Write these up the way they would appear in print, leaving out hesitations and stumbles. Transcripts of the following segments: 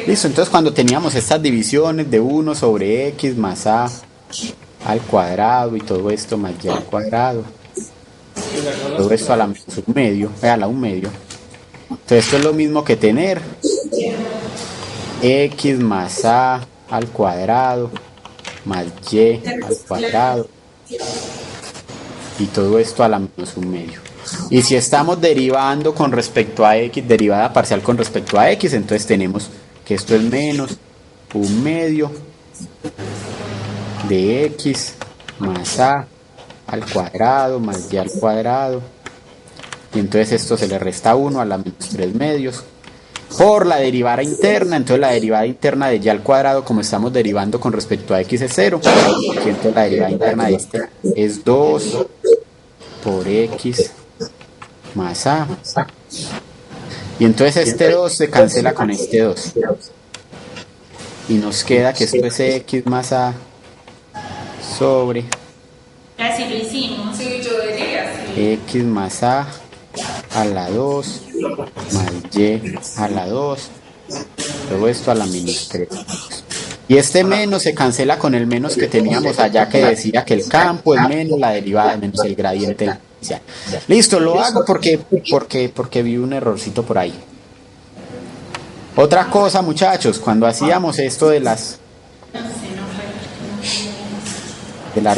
Listo, entonces cuando teníamos estas divisiones de 1 sobre x más a al cuadrado y todo esto más y al cuadrado, todo esto a la menos un medio, a la un medio. Entonces esto es lo mismo que tener x más a al cuadrado más y al cuadrado y todo esto a la menos un medio. Y si estamos derivando con respecto a x, derivada parcial con respecto a x, entonces tenemos que esto es menos un medio de x más a al cuadrado más y al cuadrado, y entonces esto se le resta 1 a la menos 3 medios por la derivada interna. Entonces la derivada interna de y al cuadrado, como estamos derivando con respecto a x, es 0, y entonces la derivada interna de este es 2 por x más a, y entonces este 2 se cancela con este 2 y nos queda que esto es x más a sobre Así lo hicimos. Sí, yo diría, sí. x más a la 2 más y a la 2, todo esto a la menos 3. Y este menos se cancela con el menos que teníamos allá, que decía que el campo es menos la derivada menos el gradiente inicial. Listo, lo hago porque vi un errorcito por ahí. Otra cosa, muchachos, cuando hacíamos esto de las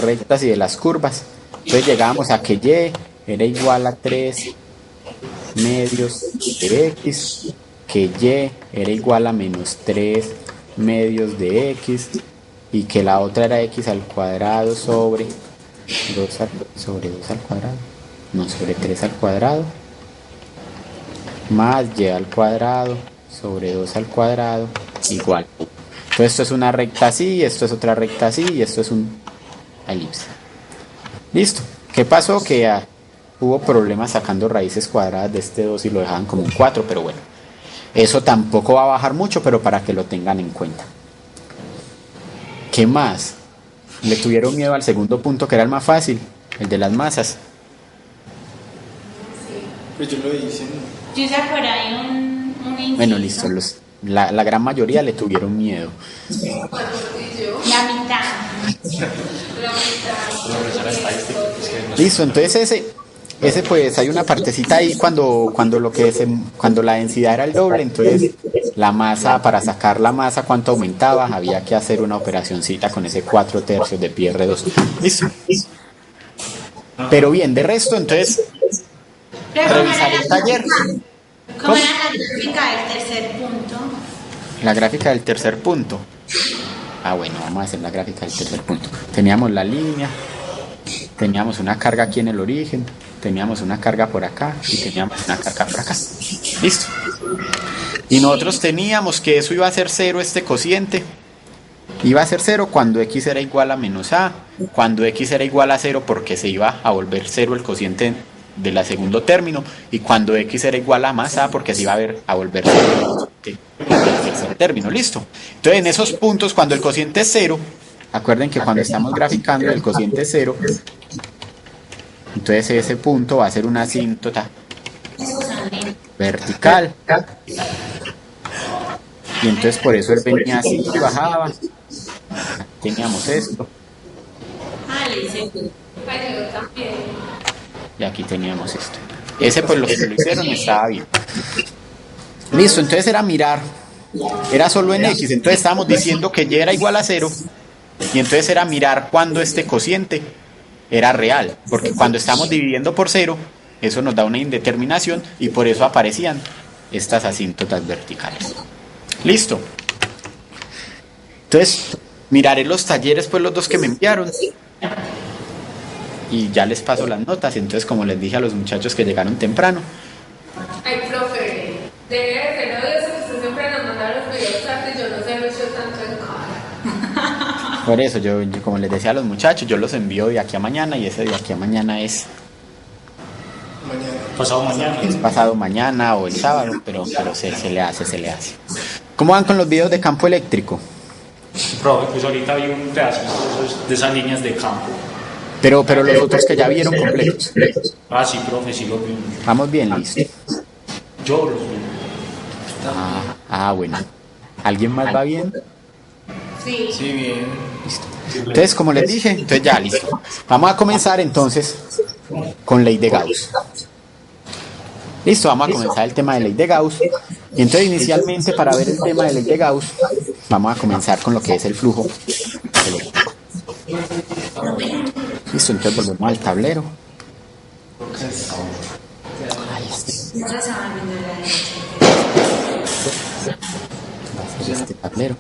rectas y de las curvas, entonces llegábamos a que y era igual a 3 medios de x, que y era igual a menos 3 medios de x, y que la otra era x al cuadrado sobre 2 al cuadrado, no, sobre 3 al cuadrado, más y al cuadrado sobre 2 al cuadrado, igual. Entonces esto es una recta así, esto es otra recta así, y esto es un elipse. Listo. ¿Qué pasó? Que hubo problemas sacando raíces cuadradas de este 2 y lo dejaban como un 4, pero bueno, eso tampoco va a bajar mucho, pero para que lo tengan en cuenta. ¿Qué más? Le tuvieron miedo al segundo punto, que era el más fácil, el de las masas. Pues yo lo hice. Yo hice por ahí un inciso. Bueno, listo, la gran mayoría le tuvieron miedo. La mitad. Listo, entonces ese pues hay una partecita ahí cuando la densidad era el doble, entonces la masa, para sacar la masa cuánto aumentaba, había que hacer una operacioncita con ese 4/3 de pi r2. Listo. Pero bien, de resto, entonces revisar el taller. ¿Cómo era la gráfica del tercer punto? La gráfica del tercer punto. Bueno, vamos a hacer la gráfica del tercer punto. Teníamos la línea, teníamos una carga aquí en el origen, teníamos una carga por acá y teníamos una carga por acá. Listo. Y nosotros teníamos que eso iba a ser 0, este cociente. Iba a ser 0 cuando x era igual a menos a, cuando x era igual a 0 porque se iba a volver 0 el cociente de la segundo término, y cuando x era igual a más a porque se iba a volver 0 el tercer término. Listo. Entonces en esos puntos, cuando el cociente es 0, acuerden que cuando estamos graficando el cociente es 0, entonces ese punto va a ser una asíntota vertical, y entonces por eso él venía así y bajaba. Aquí teníamos esto y aquí teníamos esto. Ese pues los que lo hicieron estaba bien. Listo, entonces era mirar, era solo en x, entonces estábamos diciendo que y era igual a 0, y entonces era mirar cuando este cociente era real, porque cuando estamos dividiendo por 0, eso nos da una indeterminación, y por eso aparecían estas asíntotas verticales. Listo. Entonces miraré los talleres, pues los dos que me enviaron, y ya les paso las notas. Entonces, como les dije a los muchachos que llegaron temprano, Ay, profe, debe ser odioso que usted siempre nos manda los videos tarde, yo no se lo echo tanto en cara. por eso yo, como les decía a los muchachos, yo los envío de aquí a mañana, y ese de aquí a mañana es Pasado mañana. es pasado mañana o el sábado, pero se le hace. ¿Cómo van con los videos de campo eléctrico? Profe, pues ahorita vi un pedacito de esas líneas de campo. Pero los otros que ya vieron completos. Ah, sí, profe, sí lo vi. Vamos bien, listo. Yo los vi. Bueno. ¿Alguien más va bien? Sí. Sí, bien. Entonces, como les dije, entonces ya listo. Vamos a comenzar entonces con ley de Gauss. Listo, vamos a comenzar el tema de ley de Gauss. Y entonces inicialmente para ver el tema de ley de Gauss, vamos a comenzar con lo que es el flujo eléctrico. Listo, entonces volvemos al tablero. Ahí está. Ya se van viendo la Va a ser este tablero.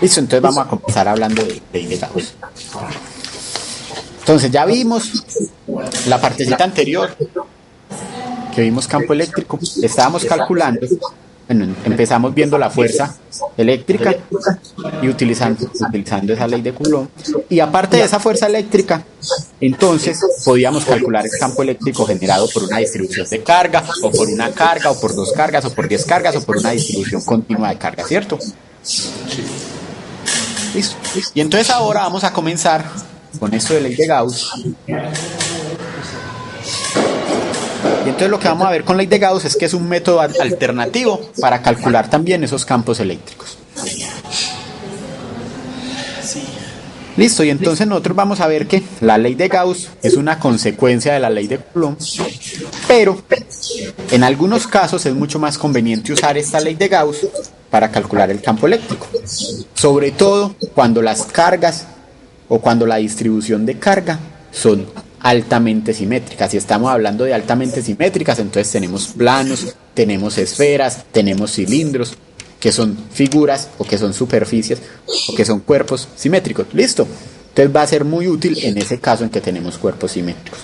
Listo, entonces vamos a comenzar hablando de ley de Gauss. Entonces ya vimos la partecita anterior, que vimos campo eléctrico, estábamos calculando, bueno, empezamos viendo la fuerza eléctrica y utilizando esa ley de Coulomb, y aparte de esa fuerza eléctrica, entonces podíamos calcular el campo eléctrico generado por una distribución de carga, o por una carga, o por 2 cargas, o por 10 cargas, o por una distribución continua de carga, ¿cierto? Listo. Y entonces ahora vamos a comenzar con esto de ley de Gauss. Y entonces lo que vamos a ver con ley de Gauss es que es un método alternativo para calcular también esos campos eléctricos. Listo, y entonces nosotros vamos a ver que la ley de Gauss es una consecuencia de la ley de Coulomb, pero en algunos casos es mucho más conveniente usar esta ley de Gauss para calcular el campo eléctrico, sobre todo cuando las cargas o cuando la distribución de carga son altamente simétricas. Si estamos hablando de altamente simétricas, entonces tenemos planos, tenemos esferas, tenemos cilindros, que son figuras o que son superficies o que son cuerpos simétricos. Listo. Entonces va a ser muy útil en ese caso en que tenemos cuerpos simétricos.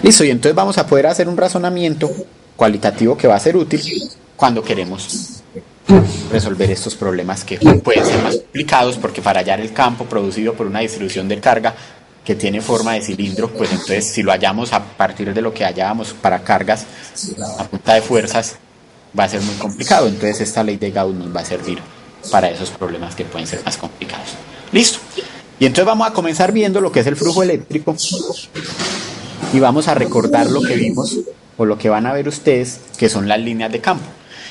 Listo, y entonces vamos a poder hacer un razonamiento cualitativo que va a ser útil cuando queremos resolver estos problemas que pueden ser más complicados, porque para hallar el campo producido por una distribución de carga que tiene forma de cilindro, pues entonces si lo hallamos a partir de lo que hallábamos para cargas a punta de fuerzas, va a ser muy complicado. Entonces esta ley de Gauss nos va a servir para esos problemas que pueden ser más complicados. Listo. Y entonces vamos a comenzar viendo lo que es el flujo eléctrico y vamos a recordar lo que vimos o lo que van a ver ustedes, que son las líneas de campo.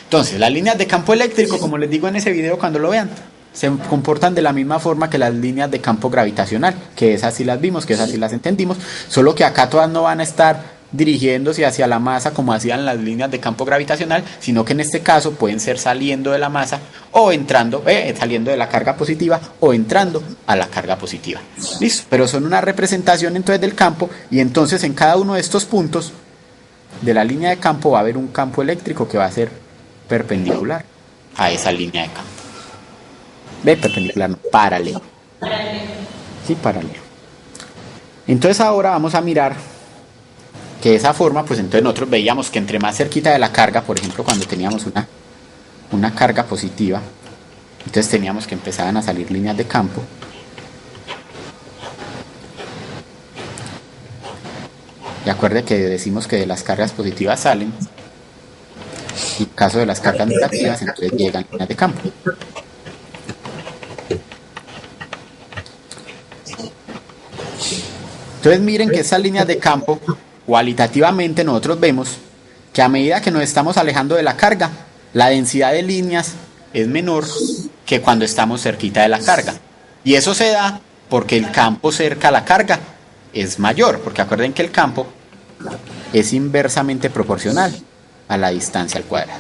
Entonces, las líneas de campo eléctrico, como les digo en ese video cuando lo vean, se comportan de la misma forma que las líneas de campo gravitacional, que esas sí las vimos, que esas sí las entendimos, solo que acá todas no van a estar dirigiéndose hacia la masa como hacían las líneas de campo gravitacional, sino que en este caso pueden ser saliendo de la masa o entrando, saliendo de la carga positiva o entrando a la carga positiva. Listo, pero son una representación entonces del campo, y entonces en cada uno de estos puntos de la línea de campo va a haber un campo eléctrico que va a ser perpendicular a esa línea de campo. Perpendicular, no, paralelo. Sí, paralelo. Entonces ahora vamos a mirar que de esa forma, pues entonces nosotros veíamos que entre más cerquita de la carga, por ejemplo, cuando teníamos una carga positiva, entonces teníamos que empezaban a salir líneas de campo. Y acuerde que decimos que de las cargas positivas salen, y en caso de las cargas negativas, entonces llegan líneas de campo. Entonces miren que esas líneas de campo, cualitativamente nosotros vemos que a medida que nos estamos alejando de la carga, la densidad de líneas es menor que cuando estamos cerquita de la carga. Y eso se da porque el campo cerca a la carga es mayor, porque acuerden que el campo es inversamente proporcional a la distancia al cuadrado.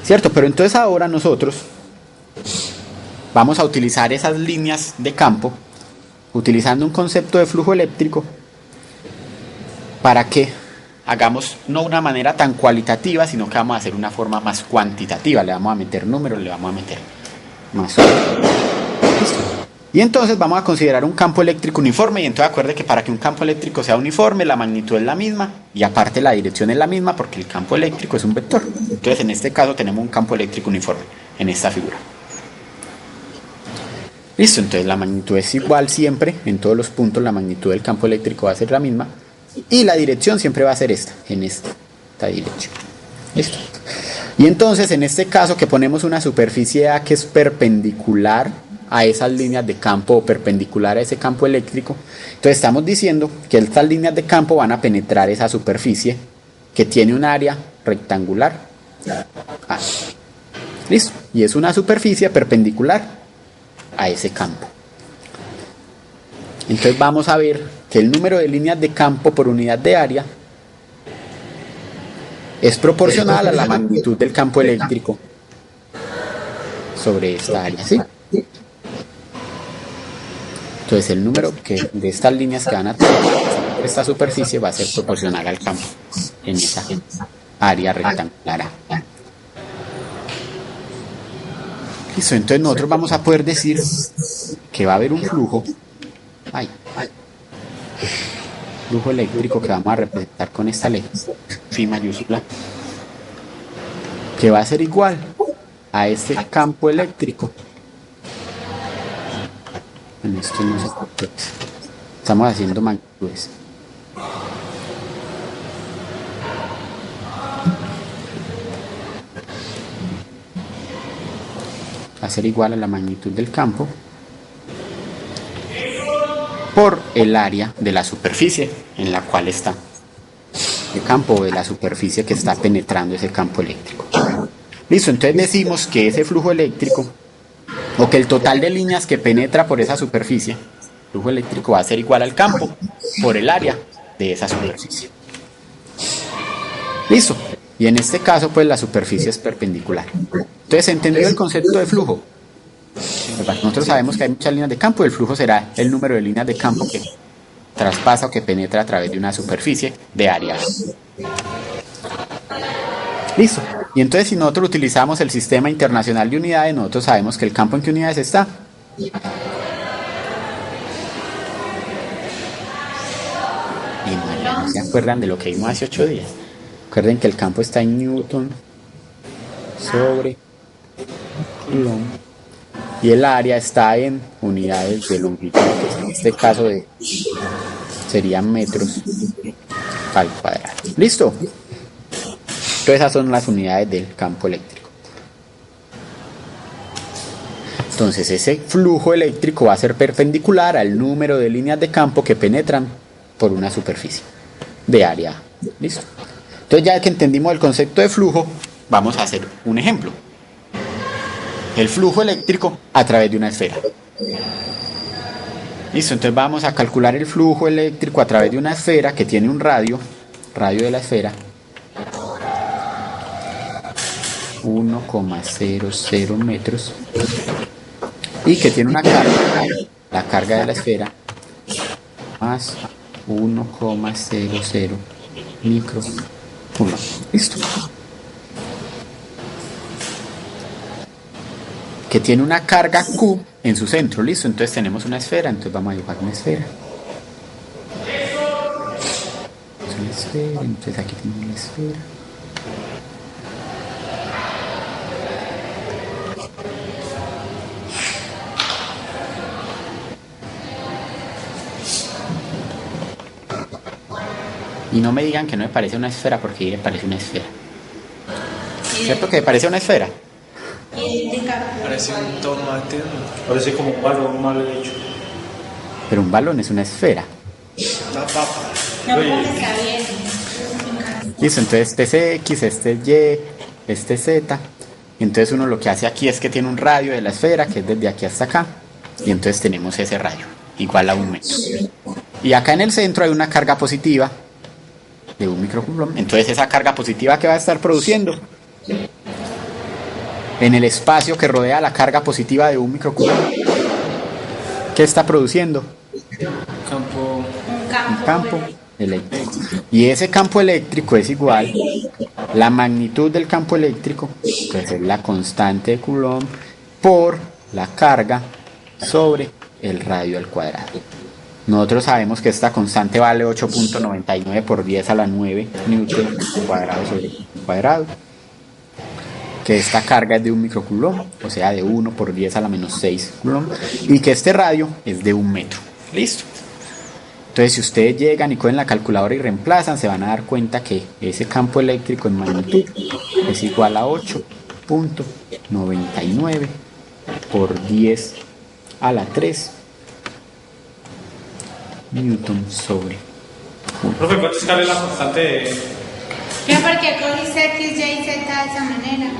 ¿Cierto? Pero entonces ahora nosotros vamos a utilizar esas líneas de campo utilizando un concepto de flujo eléctrico para que hagamos no una manera tan cualitativa, sino que vamos a hacer una forma más cuantitativa. Le vamos a meter números, le vamos a meter más. ¿Listo? Y entonces vamos a considerar un campo eléctrico uniforme, y entonces acuerde que para que un campo eléctrico sea uniforme, la magnitud es la misma y aparte la dirección es la misma, porque el campo eléctrico es un vector. Entonces en este caso tenemos un campo eléctrico uniforme en esta figura. Listo, entonces la magnitud es igual siempre, en todos los puntos la magnitud del campo eléctrico va a ser la misma, y la dirección siempre va a ser esta, en esta dirección. Listo. Y entonces en este caso que ponemos una superficie A que es perpendicular a esas líneas de campo perpendicular a ese campo eléctrico. Entonces estamos diciendo que estas líneas de campo van a penetrar esa superficie que tiene un área rectangular. Listo. Y es una superficie perpendicular a ese campo. Entonces vamos a ver que el número de líneas de campo por unidad de área es proporcional a la magnitud del campo eléctrico sobre esta área, ¿sí? Entonces el número de estas líneas que van a tomar esta superficie va a ser proporcional al campo en esa área rectangular. Listo, entonces nosotros vamos a poder decir que va a haber un flujo, flujo eléctrico que vamos a representar con esta letra Phi mayúscula, que va a ser igual a este campo eléctrico. En esto no se puede. Estamos haciendo magnitudes. Va a ser igual a la magnitud del campo por el área de la superficie en la cual está el campo, de la superficie que está penetrando ese campo eléctrico. Listo, entonces decimos que ese flujo eléctrico, o que el total de líneas que penetra por esa superficie, el flujo eléctrico va a ser igual al campo por el área de esa superficie. Listo, y en este caso pues la superficie es perpendicular. Entonces, ¿entendido el concepto de flujo? Nosotros sabemos que hay muchas líneas de campo y el flujo será el número de líneas de campo que traspasa o que penetra a través de una superficie de área. Listo. Y entonces si nosotros utilizamos el sistema internacional de unidades, nosotros sabemos que el campo en qué unidades está. Y no se acuerdan de lo que vimos hace 8 días. Recuerden que el campo está en Newton sobre Coulomb. Y el área está en unidades de longitud, que en este caso serían metros al cuadrado. ¿Listo? Entonces esas son las unidades del campo eléctrico. Entonces ese flujo eléctrico va a ser perpendicular al número de líneas de campo que penetran por una superficie de área. ¿Listo? Entonces ya que entendimos el concepto de flujo, vamos a hacer un ejemplo. El flujo eléctrico a través de una esfera. Listo, entonces vamos a calcular el flujo eléctrico a través de una esfera que tiene un radio de la esfera 1,00 metros y que tiene una carga, la carga de la esfera más 1,00 microcoulomb. Listo. Que tiene una carga Q en su centro. Listo, entonces tenemos una esfera, entonces vamos a dibujar una esfera. Entonces aquí tenemos una esfera. Y no me digan que no me parece una esfera, porque ahí me parece una esfera. ¿Cierto que me parece una esfera? Parece un tomate. Parece como un balón mal hecho. Pero un balón es una esfera. Una papa. No, porque está bien. Listo, entonces este es X, este es Y, este es Z. Y entonces uno lo que hace aquí es que tiene un radio de la esfera, que es desde aquí hasta acá. Y entonces tenemos ese radio, igual a 1 metro. Y acá en el centro hay una carga positiva de 1 microcoulomb. Entonces esa carga positiva que va a estar produciendo en el espacio que rodea la carga positiva de 1 microcoulomb, ¿qué está produciendo? Un campo eléctrico. Y ese campo eléctrico es igual, la magnitud del campo eléctrico, pues es la constante de Coulomb por la carga sobre el radio al cuadrado. Nosotros sabemos que esta constante vale 8.99 por 10 a la 9 newton cuadrado sobre cuadrado. Que esta carga es de 1 microcoulomb, o sea de 1 por 10 a la menos 6 coulomb, y que este radio es de 1 metro. Listo. Entonces si ustedes llegan y cogen la calculadora y reemplazan, se van a dar cuenta que ese campo eléctrico en magnitud es igual a 8.99 por 10 a la 3 Newton sobre. Profe, ¿cuánto escala la constante de...? ¿Pero por qué cogiste X, Y y Z de esa manera?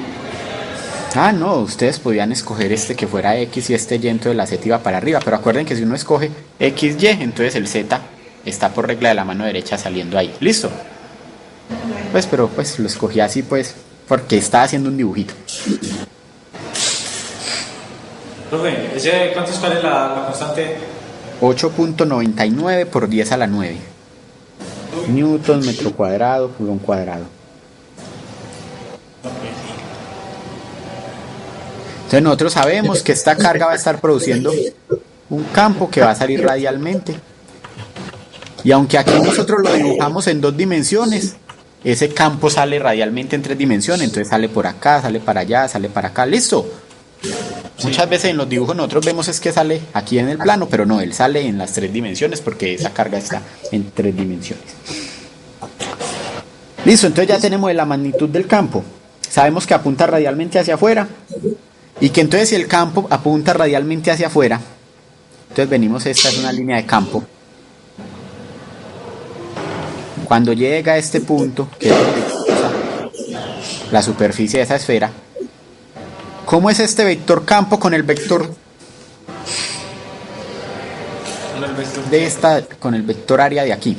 Ah, no, ustedes podían escoger este que fuera X y este Y, entonces la Z iba para arriba, pero acuerden que si uno escoge X, Y, entonces el Z está por regla de la mano derecha saliendo ahí. ¿Listo? Pues, pero pues lo escogí así, pues, porque estaba haciendo un dibujito. Profe, ¿ese cuánto escala la constante? 8.99 por 10 a la 9. Newton, metro cuadrado, coulomb cuadrado. Entonces nosotros sabemos que esta carga va a estar produciendo un campo que va a salir radialmente. Y aunque aquí nosotros lo dibujamos en 2 dimensiones, ese campo sale radialmente en 3 dimensiones. Entonces sale por acá, sale para allá, sale para acá. ¿Listo? Muchas veces en los dibujos nosotros vemos es que sale aquí en el plano, pero no, él sale en las 3 dimensiones porque esa carga está en 3 dimensiones. Listo, entonces ya tenemos la magnitud del campo. Sabemos que apunta radialmente hacia afuera y que entonces si el campo apunta radialmente hacia afuera, entonces venimos, esta es una línea de campo. Cuando llega a este punto, que es la superficie de esa esfera, ¿cómo es este vector campo con el vector de esta, con el vector área de aquí?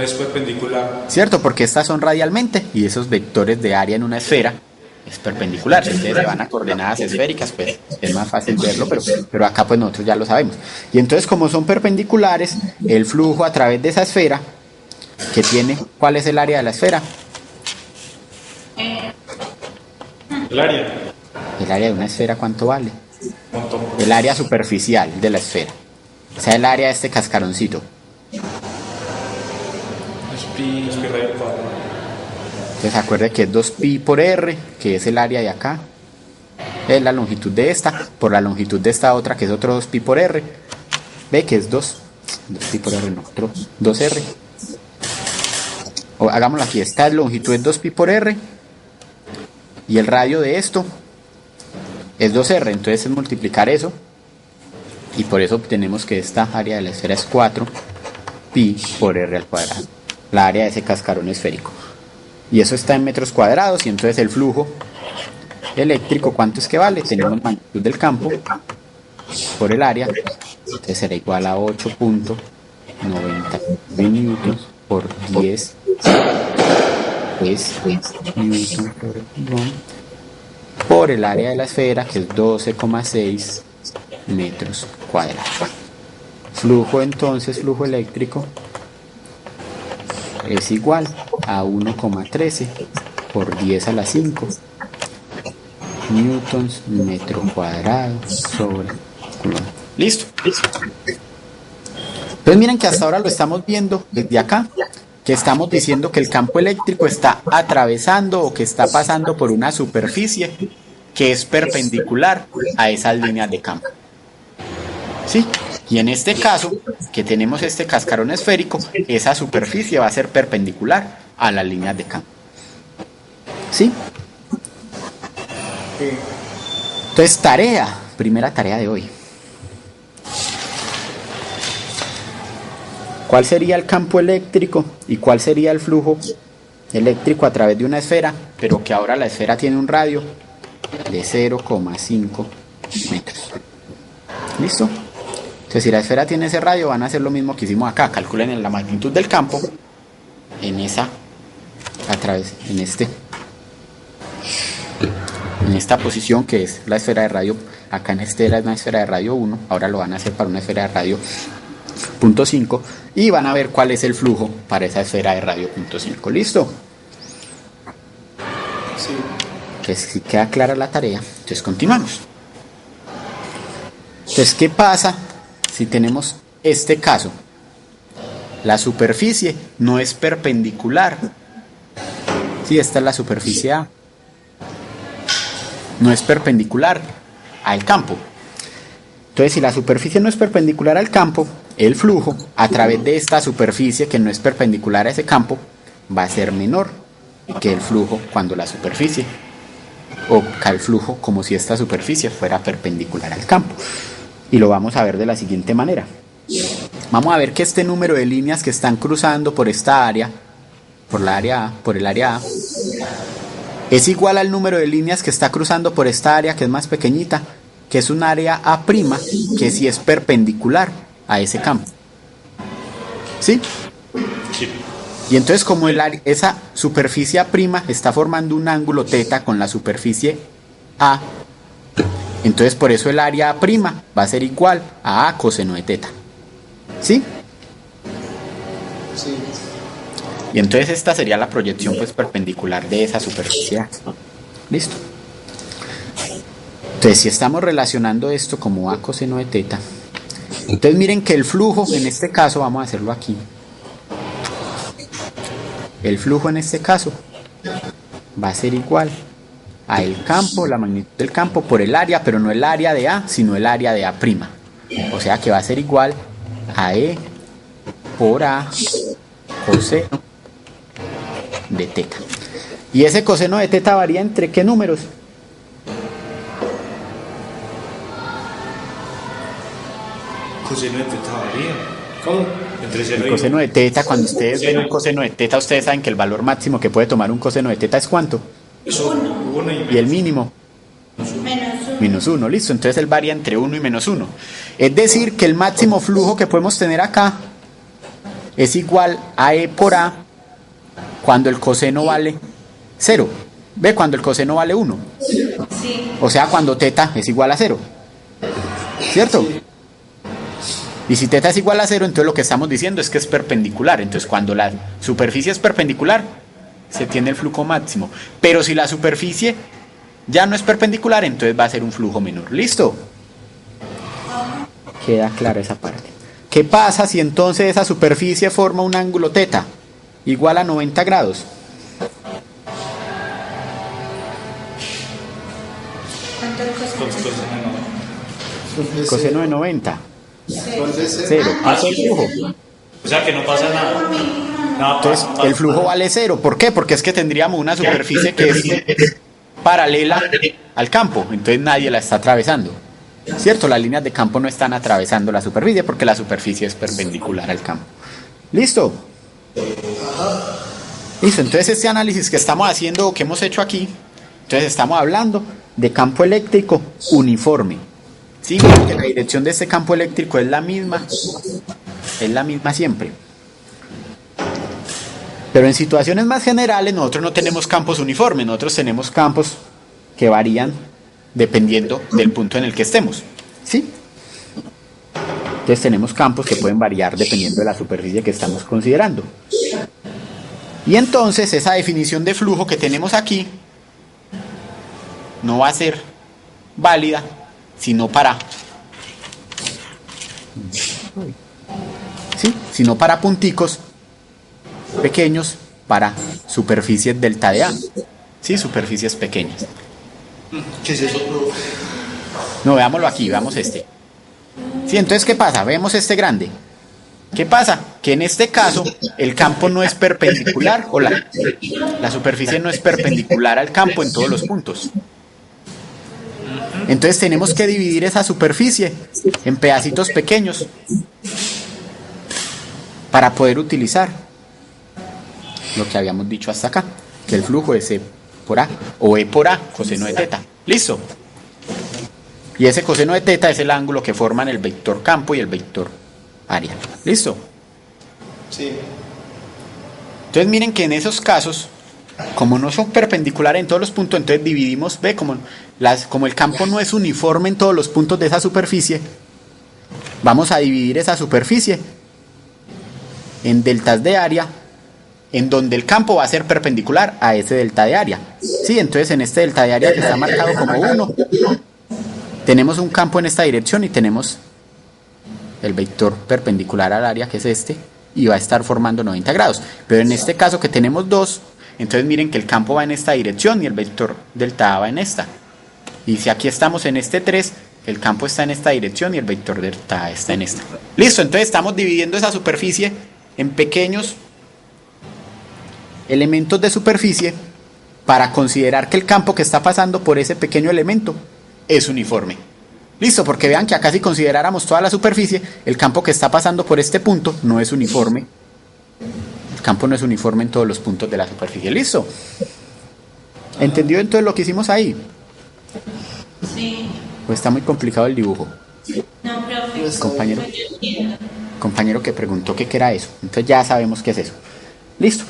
Es perpendicular. ¿Cierto? Porque estas son radialmente y esos vectores de área en una esfera es perpendicular. Si ustedes se van a coordenadas esféricas, pues es más fácil verlo, pero acá pues nosotros ya lo sabemos. Y entonces como son perpendiculares, el flujo a través de esa esfera, que tiene, ¿cuál es el área de la esfera? El área. El área de una esfera, ¿cuánto vale? ¿Cuánto? El área superficial de la esfera. O sea, el área de este cascaroncito. Es pi radio al cuadrado. Entonces acuerde que es 2pi por r, que es el área de acá. Es la longitud de esta, por la longitud de esta otra, que es otro 2pi por r. Ve que es 2pi por r, no, otro 2r. O hagámoslo aquí, esta longitud es 2pi por r. Y el radio de esto es 2r, entonces es multiplicar eso. Y por eso obtenemos que esta área de la esfera es 4pi por r al cuadrado. La área de ese cascarón esférico. Y eso está en metros cuadrados y entonces el flujo eléctrico, ¿cuánto es que vale? Tenemos magnitud del campo por el área, entonces será igual a 8.90 newtons por 10 newton por el área de la esfera, que es 12,6 metros cuadrados. Flujo entonces, flujo eléctrico es igual a 1,13 por 10 a la 5 newtons metro cuadrado sobre coulomb. Listo. Entonces miren que hasta ahora lo estamos viendo desde acá, que estamos diciendo que el campo eléctrico está atravesando o que está pasando por una superficie que es perpendicular a esas líneas de campo. ¿Sí? Y en este caso, que tenemos este cascarón esférico, esa superficie va a ser perpendicular a las líneas de campo. ¿Sí? Entonces, primera tarea de hoy. ¿Cuál sería el campo eléctrico y cuál sería el flujo eléctrico a través de una esfera, pero que ahora la esfera tiene un radio de 0,5 metros? ¿Listo? Entonces, si la esfera tiene ese radio, van a hacer lo mismo que hicimos acá. Calculen la magnitud del campo en esta posición que es la esfera de radio. Acá en esta era una esfera de radio 1, ahora lo van a hacer para una esfera de radio 0.5 y van a ver cuál es el flujo para esa esfera de radio 0.5. ¿Listo? Sí. Entonces, si queda clara la tarea, entonces continuamos. Entonces, ¿qué pasa si tenemos este caso? La superficie no es perpendicular. Sí, esta es la superficie A. No es perpendicular al campo. Entonces, si la superficie no es perpendicular al campo, el flujo a través de esta superficie que no es perpendicular a ese campo va a ser menor que el flujo cuando la superficie o el flujo como si esta superficie fuera perpendicular al campo. Y lo vamos a ver de la siguiente manera. Vamos a ver que este número de líneas que están cruzando por esta área, por el área A, es igual al número de líneas que está cruzando por esta área que es más pequeñita, que es un área A', que sí es perpendicular a ese campo. ¿Sí? Sí. Y entonces como esa superficie A' está formando un ángulo θ con la superficie A, entonces por eso el área A' va a ser igual a A coseno de θ. ¿Sí? Sí. Y entonces esta sería la proyección pues perpendicular de esa superficie A. Listo. Entonces si estamos relacionando esto como A coseno de θ, entonces miren que el flujo en este caso, vamos a hacerlo aquí, el flujo en este caso va a ser igual a el campo, la magnitud del campo por el área, pero no el área de A, sino el área de A'. O sea que va a ser igual a E por A coseno de θ. Y ese coseno de θ varía entre ¿qué números? Coseno de θ varía. ¿Cómo? Entre 0 El y coseno de θ, cuando ustedes ven un coseno de θ, ustedes saben que el valor máximo que puede tomar un coseno de θ es ¿cuánto? eso, 1 Y el mínimo, Menos 1. -1, listo. Entonces él varía entre 1 y -1. Es decir, que el máximo flujo que podemos tener acá es igual a E por A cuando el coseno vale 0. ¿Ve? Cuando el coseno vale 1. Sí. O sea, cuando θ es igual a 0. ¿Cierto? Y si θ es igual a 0, entonces lo que estamos diciendo es que es perpendicular. Entonces cuando la superficie es perpendicular, se tiene el flujo máximo. Pero si la superficie ya no es perpendicular, entonces va a ser un flujo menor. ¿Listo? Queda clara esa parte. ¿Qué pasa si entonces esa superficie forma un ángulo θ igual a 90 grados? ¿Cuánto el coseno? Coseno de 90. Entonces, 0. Ah, Ese es el flujo. O sea que no pasa nada. Nada Entonces pasa. el flujo vale 0. ¿Por qué? Porque es que tendríamos una superficie que es paralela al campo. Entonces nadie la está atravesando. ¿Cierto? Las líneas de campo no están atravesando la superficie porque la superficie es perpendicular al campo. ¿Listo? Listo. Entonces este análisis que estamos haciendo o que hemos hecho aquí, entonces estamos hablando de campo eléctrico uniforme. ¿Sí? Porque la dirección de este campo eléctrico es la misma siempre. Pero en situaciones más generales nosotros no tenemos campos uniformes, nosotros tenemos campos que varían dependiendo del punto en el que estemos. ¿Sí? Entonces tenemos campos que pueden variar dependiendo de la superficie que estamos considerando. Y entonces esa definición de flujo que tenemos aquí no va a ser válida sino para punticos pequeños para superficies delta de A. ¿Sí? Superficies pequeñas. ¿qué es eso, profe? No, veámoslo aquí, veamos este. Sí, entonces, ¿qué pasa? Vemos este grande. ¿Qué pasa? Que en este caso el campo no es perpendicular, o la superficie no es perpendicular al campo en todos los puntos. Entonces tenemos que dividir esa superficie en pedacitos pequeños para poder utilizar lo que habíamos dicho hasta acá, que el flujo es E por A o E por A, coseno de θ. ¿Listo? Y ese coseno de θ es el ángulo que forman el vector campo y el vector área. ¿Listo? Sí. Entonces miren que en esos casos, como no son perpendiculares en todos los puntos, entonces dividimos, ve, como el campo no es uniforme en todos los puntos de esa superficie, vamos a dividir esa superficie en deltas de área, en donde el campo va a ser perpendicular a ese delta de área. Sí, entonces en este delta de área que está marcado como 1, tenemos un campo en esta dirección y tenemos el vector perpendicular al área, que es este, y va a estar formando 90 grados. Pero en este caso que tenemos 2, entonces miren que el campo va en esta dirección y el vector delta A va en esta. Y si aquí estamos en este 3, el campo está en esta dirección y el vector delta A está en esta. Listo, entonces estamos dividiendo esa superficie en pequeños elementos de superficie para considerar que el campo que está pasando por ese pequeño elemento es uniforme. Listo, porque vean que acá si consideráramos toda la superficie, el campo que está pasando por este punto no es uniforme. El campo no es uniforme en todos los puntos de la superficie. ¿Listo? ¿Entendió entonces lo que hicimos ahí? Sí. Pues está muy complicado el dibujo. No, profe. Compañero. Pues yo entiendo. Compañero que preguntó qué era eso. Entonces ya sabemos qué es eso. Listo.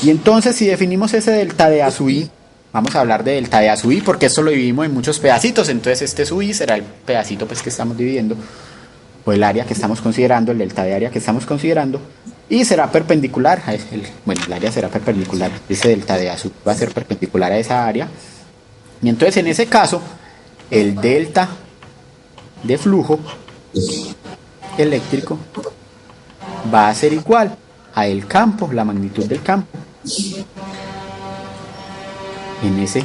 Y entonces si definimos ese delta de A sub I, vamos a hablar de delta de A sub I porque esto lo dividimos en muchos pedacitos. Entonces este sub I será el pedacito pues que estamos dividiendo, o el área que estamos considerando, el delta de área que estamos considerando, y será perpendicular a el área será perpendicular, ese delta de A sub va a ser perpendicular a esa área. Y entonces en ese caso el delta de flujo eléctrico va a ser igual a el campo, la magnitud del campo en ese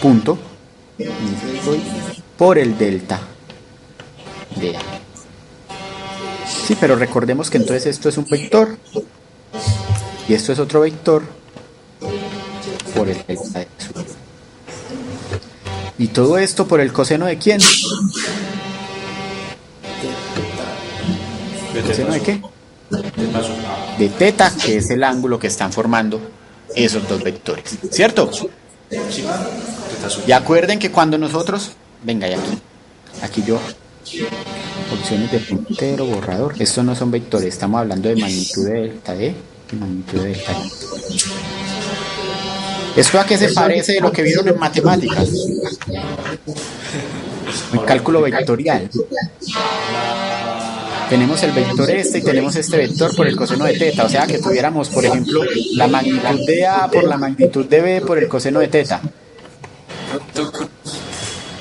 punto por el delta de A. Sí, pero recordemos que entonces esto es un vector y esto es otro vector por el delta de A. Y todo esto por el coseno de ¿quién? ¿Coseno de qué? De teta, que es el ángulo que están formando esos dos vectores, ¿cierto? Y acuerden que cuando nosotros, venga ya aquí yo, opciones de puntero, borrador, estos no son vectores, estamos hablando de magnitud de delta D y magnitud de delta D. ¿Esto a qué se parece de lo que vieron en matemáticas? En cálculo vectorial. Tenemos el vector este y tenemos este vector por el coseno de teta, o sea que tuviéramos, por ejemplo, la magnitud de A por la magnitud de B por el coseno de teta.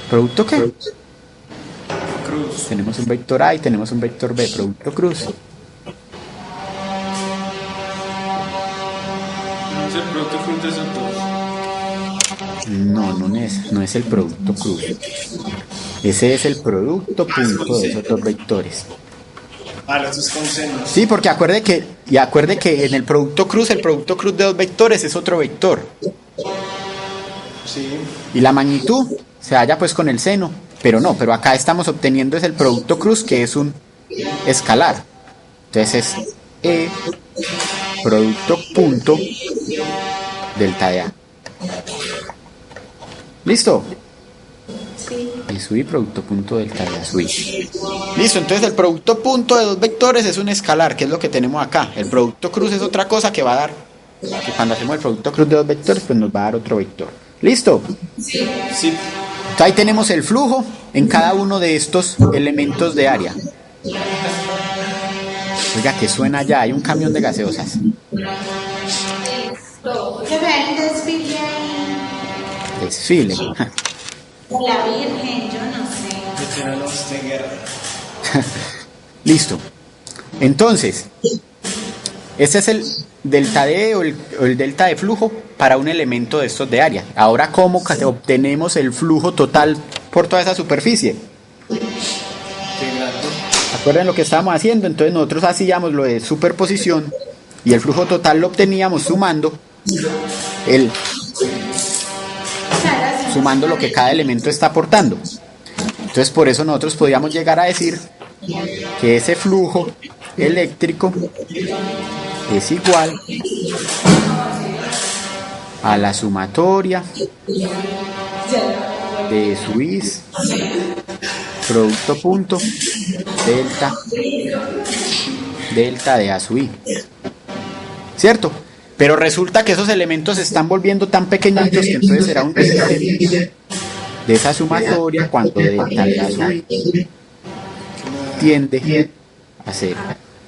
¿Producto qué? Cruz. Tenemos un vector A y tenemos un vector B, producto cruz. ¿No es el producto cruz de esos dos? No es el producto cruz. Ese es el producto punto de esos dos vectores. Ah, los dos con senos. Sí, porque acuerde que en el producto cruz de dos vectores es otro vector. Sí. Y la magnitud se halla pues con el seno, pero acá estamos obteniendo es el producto cruz, que es un escalar. Entonces es E producto punto delta de A. ¿Listo? Y sub I producto punto delta de A sub I. Listo, entonces el producto punto de dos vectores es un escalar, que es lo que tenemos acá. El producto cruz es otra cosa que va a dar, que cuando hacemos el producto cruz de dos vectores, pues nos va a dar otro vector. ¿Listo? Sí. Entonces ahí tenemos el flujo en cada uno de estos elementos de área. Oiga, que suena ya, hay un camión de gaseosas. Que vean el desfile ahí. Desfile. La Virgen, yo no sé. Veteranos de guerra. Listo. Entonces, este es el delta D o el delta de flujo para un elemento de estos de área. Ahora, ¿cómo obtenemos el flujo total por toda esa superficie? ¿Acuerdan lo que estábamos haciendo? Entonces nosotros hacíamos lo de superposición y el flujo total lo obteníamos sumando lo que cada elemento está aportando. Entonces por eso nosotros podíamos llegar a decir que ese flujo eléctrico es igual a la sumatoria de sub I producto punto delta de A sub I, ¿cierto? Pero resulta que esos elementos se están volviendo tan pequeñitos que entonces será un límite de esa sumatoria cuando delta de A sub I tiende a 0.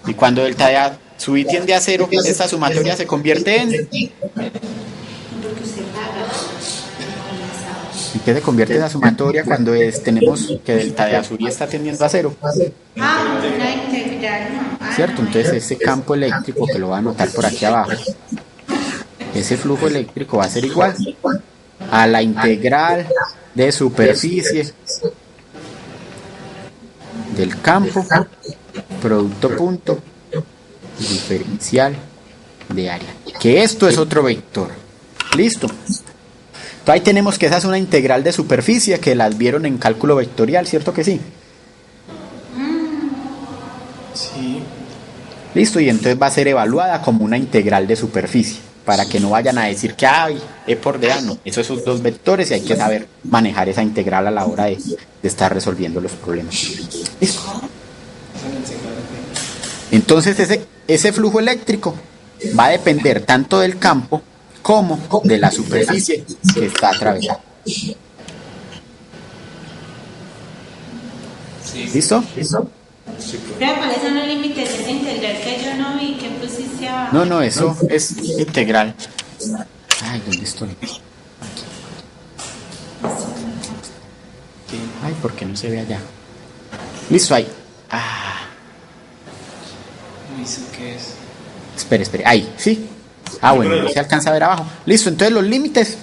Y cuando delta de A sub I tiende a 0, esta sumatoria se convierte en... ¿Y qué se convierte esa sumatoria cuando tenemos que delta de A sub I está tendiendo a 0? Una integral, no. ¿Cierto? Entonces ese campo eléctrico, que lo voy a anotar por aquí abajo, ese flujo eléctrico va a ser igual a la integral de superficie del campo producto punto diferencial de área. Que esto es otro vector. Listo. Entonces ahí tenemos que esa es una integral de superficie que las vieron en cálculo vectorial, ¿cierto que sí? Sí. Listo, y entonces va a ser evaluada como una integral de superficie, para que no vayan a decir que hay E por D, no. Esos son dos vectores y hay que saber manejar esa integral a la hora de estar resolviendo los problemas. Listo. Entonces ese flujo eléctrico va a depender tanto del campo como de la superficie que está atravesando. ¿Listo? Pero ¿cuáles son los límites de esa integral que yo no vi? Que pusiste abajo. No, eso es integral. Ay, ¿dónde estoy? Ay, ¿por qué no se ve allá? Listo, ahí. ¿Eso qué es? Espere, ahí, ¿sí? Bueno, no se alcanza a ver abajo. Listo, entonces los límites.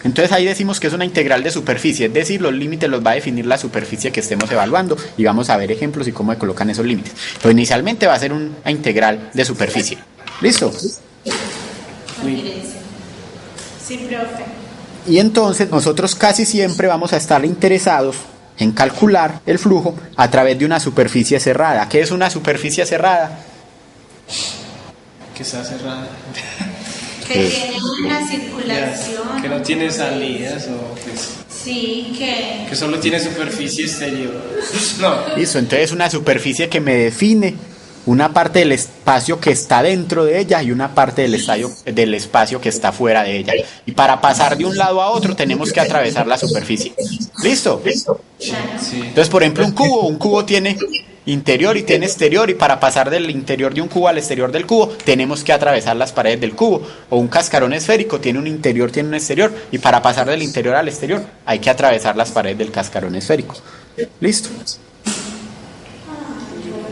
Entonces ahí decimos que es una integral de superficie, es decir, los límites los va a definir la superficie que estemos evaluando y vamos a ver ejemplos y cómo se colocan esos límites. Pero inicialmente va a ser una integral de superficie. ¿Listo? Sí, profe. Y entonces nosotros casi siempre vamos a estar interesados en calcular el flujo a través de una superficie cerrada. ¿Qué es una superficie cerrada? Que está cerrada. Que tiene una circulación. Que no tiene salidas o que, Sí, que solo tiene superficie exterior. No. Listo, entonces una superficie que me define una parte del espacio que está dentro de ella y una parte del espacio que está fuera de ella. Y para pasar de un lado a otro tenemos que atravesar la superficie. ¿Listo? Sí. Entonces, por ejemplo, un cubo tiene interior y tiene exterior, y para pasar del interior de un cubo al exterior del cubo tenemos que atravesar las paredes del cubo. O un cascarón esférico tiene un interior, tiene un exterior, y para pasar del interior al exterior hay que atravesar las paredes del cascarón esférico. ¿Listo?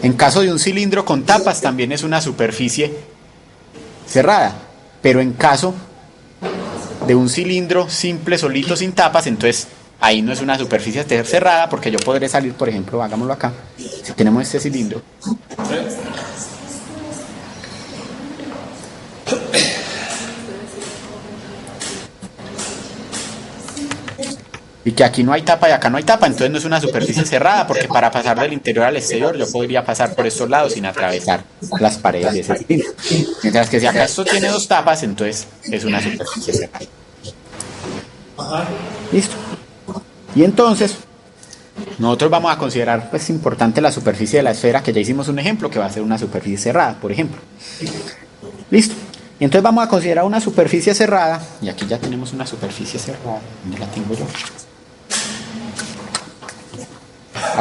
En caso de un cilindro con tapas también es una superficie cerrada, pero en caso de un cilindro simple, solito, sin tapas, entonces ahí no es una superficie cerrada, porque yo podré salir, por ejemplo, hagámoslo acá, si tenemos este cilindro. Y que aquí no hay tapa y acá no hay tapa, entonces no es una superficie cerrada, porque para pasar del interior al exterior yo podría pasar por estos lados sin atravesar las paredes de ese cilindro. Mientras que si acá esto tiene dos tapas, entonces es una superficie cerrada. Listo. Y entonces nosotros vamos a considerar pues importante la superficie de la esfera, que ya hicimos un ejemplo, que va a ser una superficie cerrada, por ejemplo. Listo. Y entonces vamos a considerar una superficie cerrada, y aquí ya tenemos una superficie cerrada. ¿Dónde la tengo yo?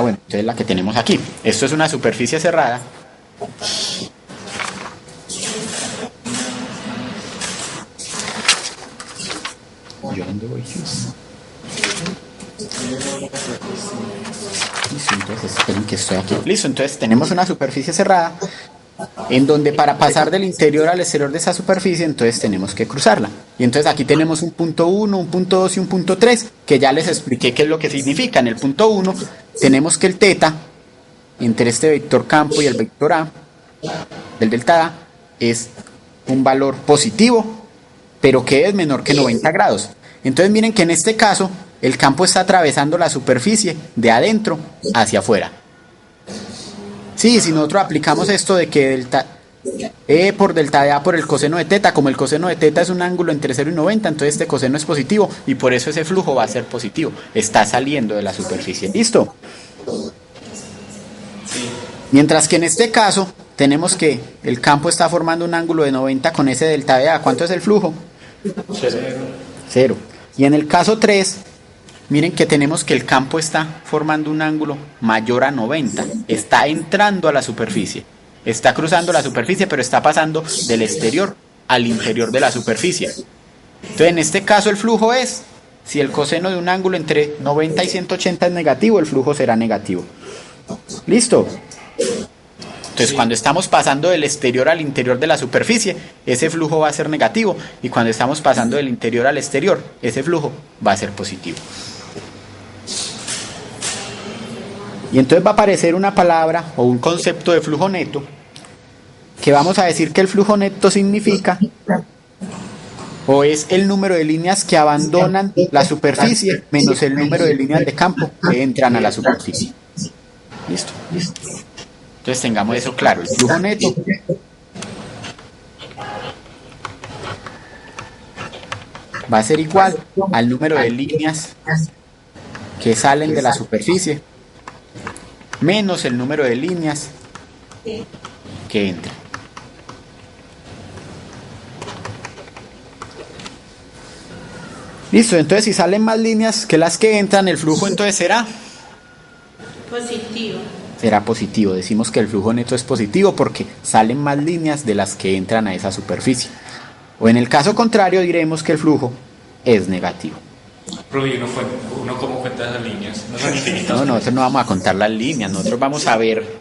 Bueno, entonces la que tenemos aquí. Esto es una superficie cerrada. ¿Yo dónde voy? Listo, entonces esperen que estoy aquí. Listo, entonces tenemos una superficie cerrada en donde para pasar del interior al exterior de esa superficie, entonces tenemos que cruzarla. Y entonces aquí tenemos un punto 1, un punto 2 y un punto 3, que ya les expliqué qué es lo que significa. En el punto 1 tenemos que el θ entre este vector campo y el vector A, del delta A, es un valor positivo, pero que es menor que 90 grados. Entonces miren que en este caso el campo está atravesando la superficie de adentro hacia afuera. Sí, si nosotros aplicamos esto de que delta E por delta de A por el coseno de θ, como el coseno de θ es un ángulo entre 0 y 90, entonces este coseno es positivo y por eso ese flujo va a ser positivo. Está saliendo de la superficie. ¿Listo? Mientras que en este caso tenemos que el campo está formando un ángulo de 90 con ese delta de A. ¿Cuánto es el flujo? 0. Y en el caso 3, miren que tenemos que el campo está formando un ángulo mayor a 90. Está entrando a la superficie. Está cruzando la superficie, pero está pasando del exterior al interior de la superficie. Entonces, en este caso el flujo es, si el coseno de un ángulo entre 90 y 180 es negativo, el flujo será negativo. ¿Listo? Entonces, cuando estamos pasando del exterior al interior de la superficie, ese flujo va a ser negativo. Y cuando estamos pasando del interior al exterior, ese flujo va a ser positivo. Y entonces va a aparecer una palabra o un concepto de flujo neto que vamos a decir que el flujo neto significa, o es el número de líneas que abandonan la superficie menos el número de líneas de campo que entran a la superficie. Listo. Entonces tengamos eso claro. El flujo neto va a ser igual al número de líneas que salen de la superficie menos el número de líneas que entran. Listo, entonces si salen más líneas que las que entran, el flujo entonces será positivo. Será positivo. Decimos que el flujo neto es positivo porque salen más líneas de las que entran a esa superficie. O en el caso contrario diremos que el flujo es negativo. Pero uno cómo cuenta esas líneas, no son infinitas. No, nosotros no vamos a contar las líneas, nosotros vamos a ver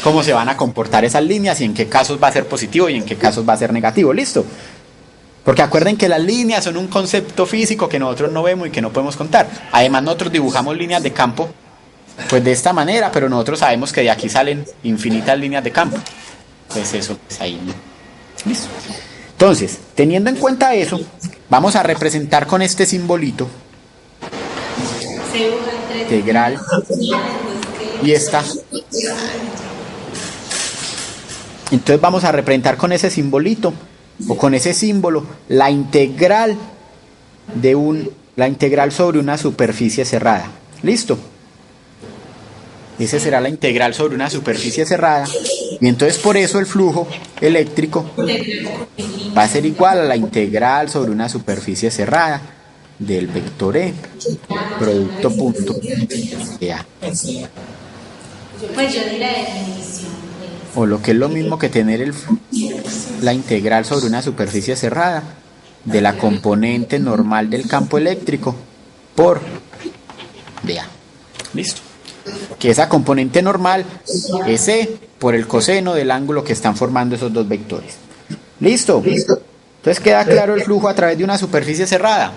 cómo se van a comportar esas líneas y en qué casos va a ser positivo y en qué casos va a ser negativo. ¿Listo? Porque acuerden que las líneas son un concepto físico que nosotros no vemos y que no podemos contar. Además nosotros dibujamos líneas de campo pues de esta manera, pero nosotros sabemos que de aquí salen infinitas líneas de campo. Pues eso, pues ahí. Listo. Entonces, teniendo en cuenta eso, vamos a representar con este simbolito integral y esta. Entonces vamos a representar con ese simbolito o con ese símbolo la integral sobre una superficie cerrada. ¿Listo? Esa será la integral sobre una superficie cerrada y entonces por eso el flujo eléctrico va a ser igual a la integral sobre una superficie cerrada del vector E producto punto de A. Pues yo di la definición. O lo que es lo mismo que tener la integral sobre una superficie cerrada de la componente normal del campo eléctrico por dA. Listo. Que esa componente normal es E por el coseno del ángulo que están formando esos dos vectores. ¿Listo? Entonces queda claro el flujo a través de una superficie cerrada.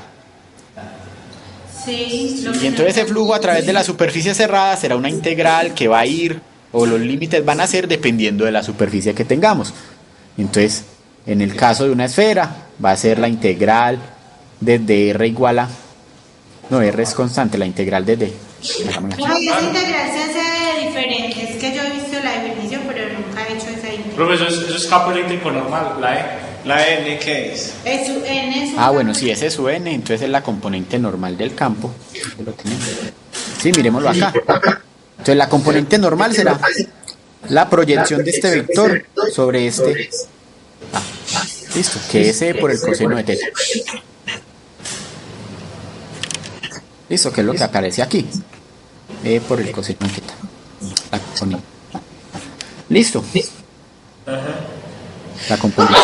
Sí. Y entonces ese flujo a través de la superficie cerrada será una integral que va a ir, o los límites van a ser dependiendo de la superficie que tengamos. Entonces, en el caso de una esfera, va a ser la integral desde R igual a... No, R es constante, la integral desde... No, y esa integral se hace diferente. Es que yo he visto la definición, pero nunca he hecho esa integral. Pero eso es campo eléctrico normal, la E. ¿La N qué es? Es su N, es su bueno, sí, ese es su N, entonces es la componente normal del campo. Sí, miremoslo acá. Entonces la componente normal será la proyección de este vector sobre este A. Listo, que es E por el coseno de teta. Listo, que es lo que aparece aquí. E por el coseno de teta. La componente. Listo. La componente.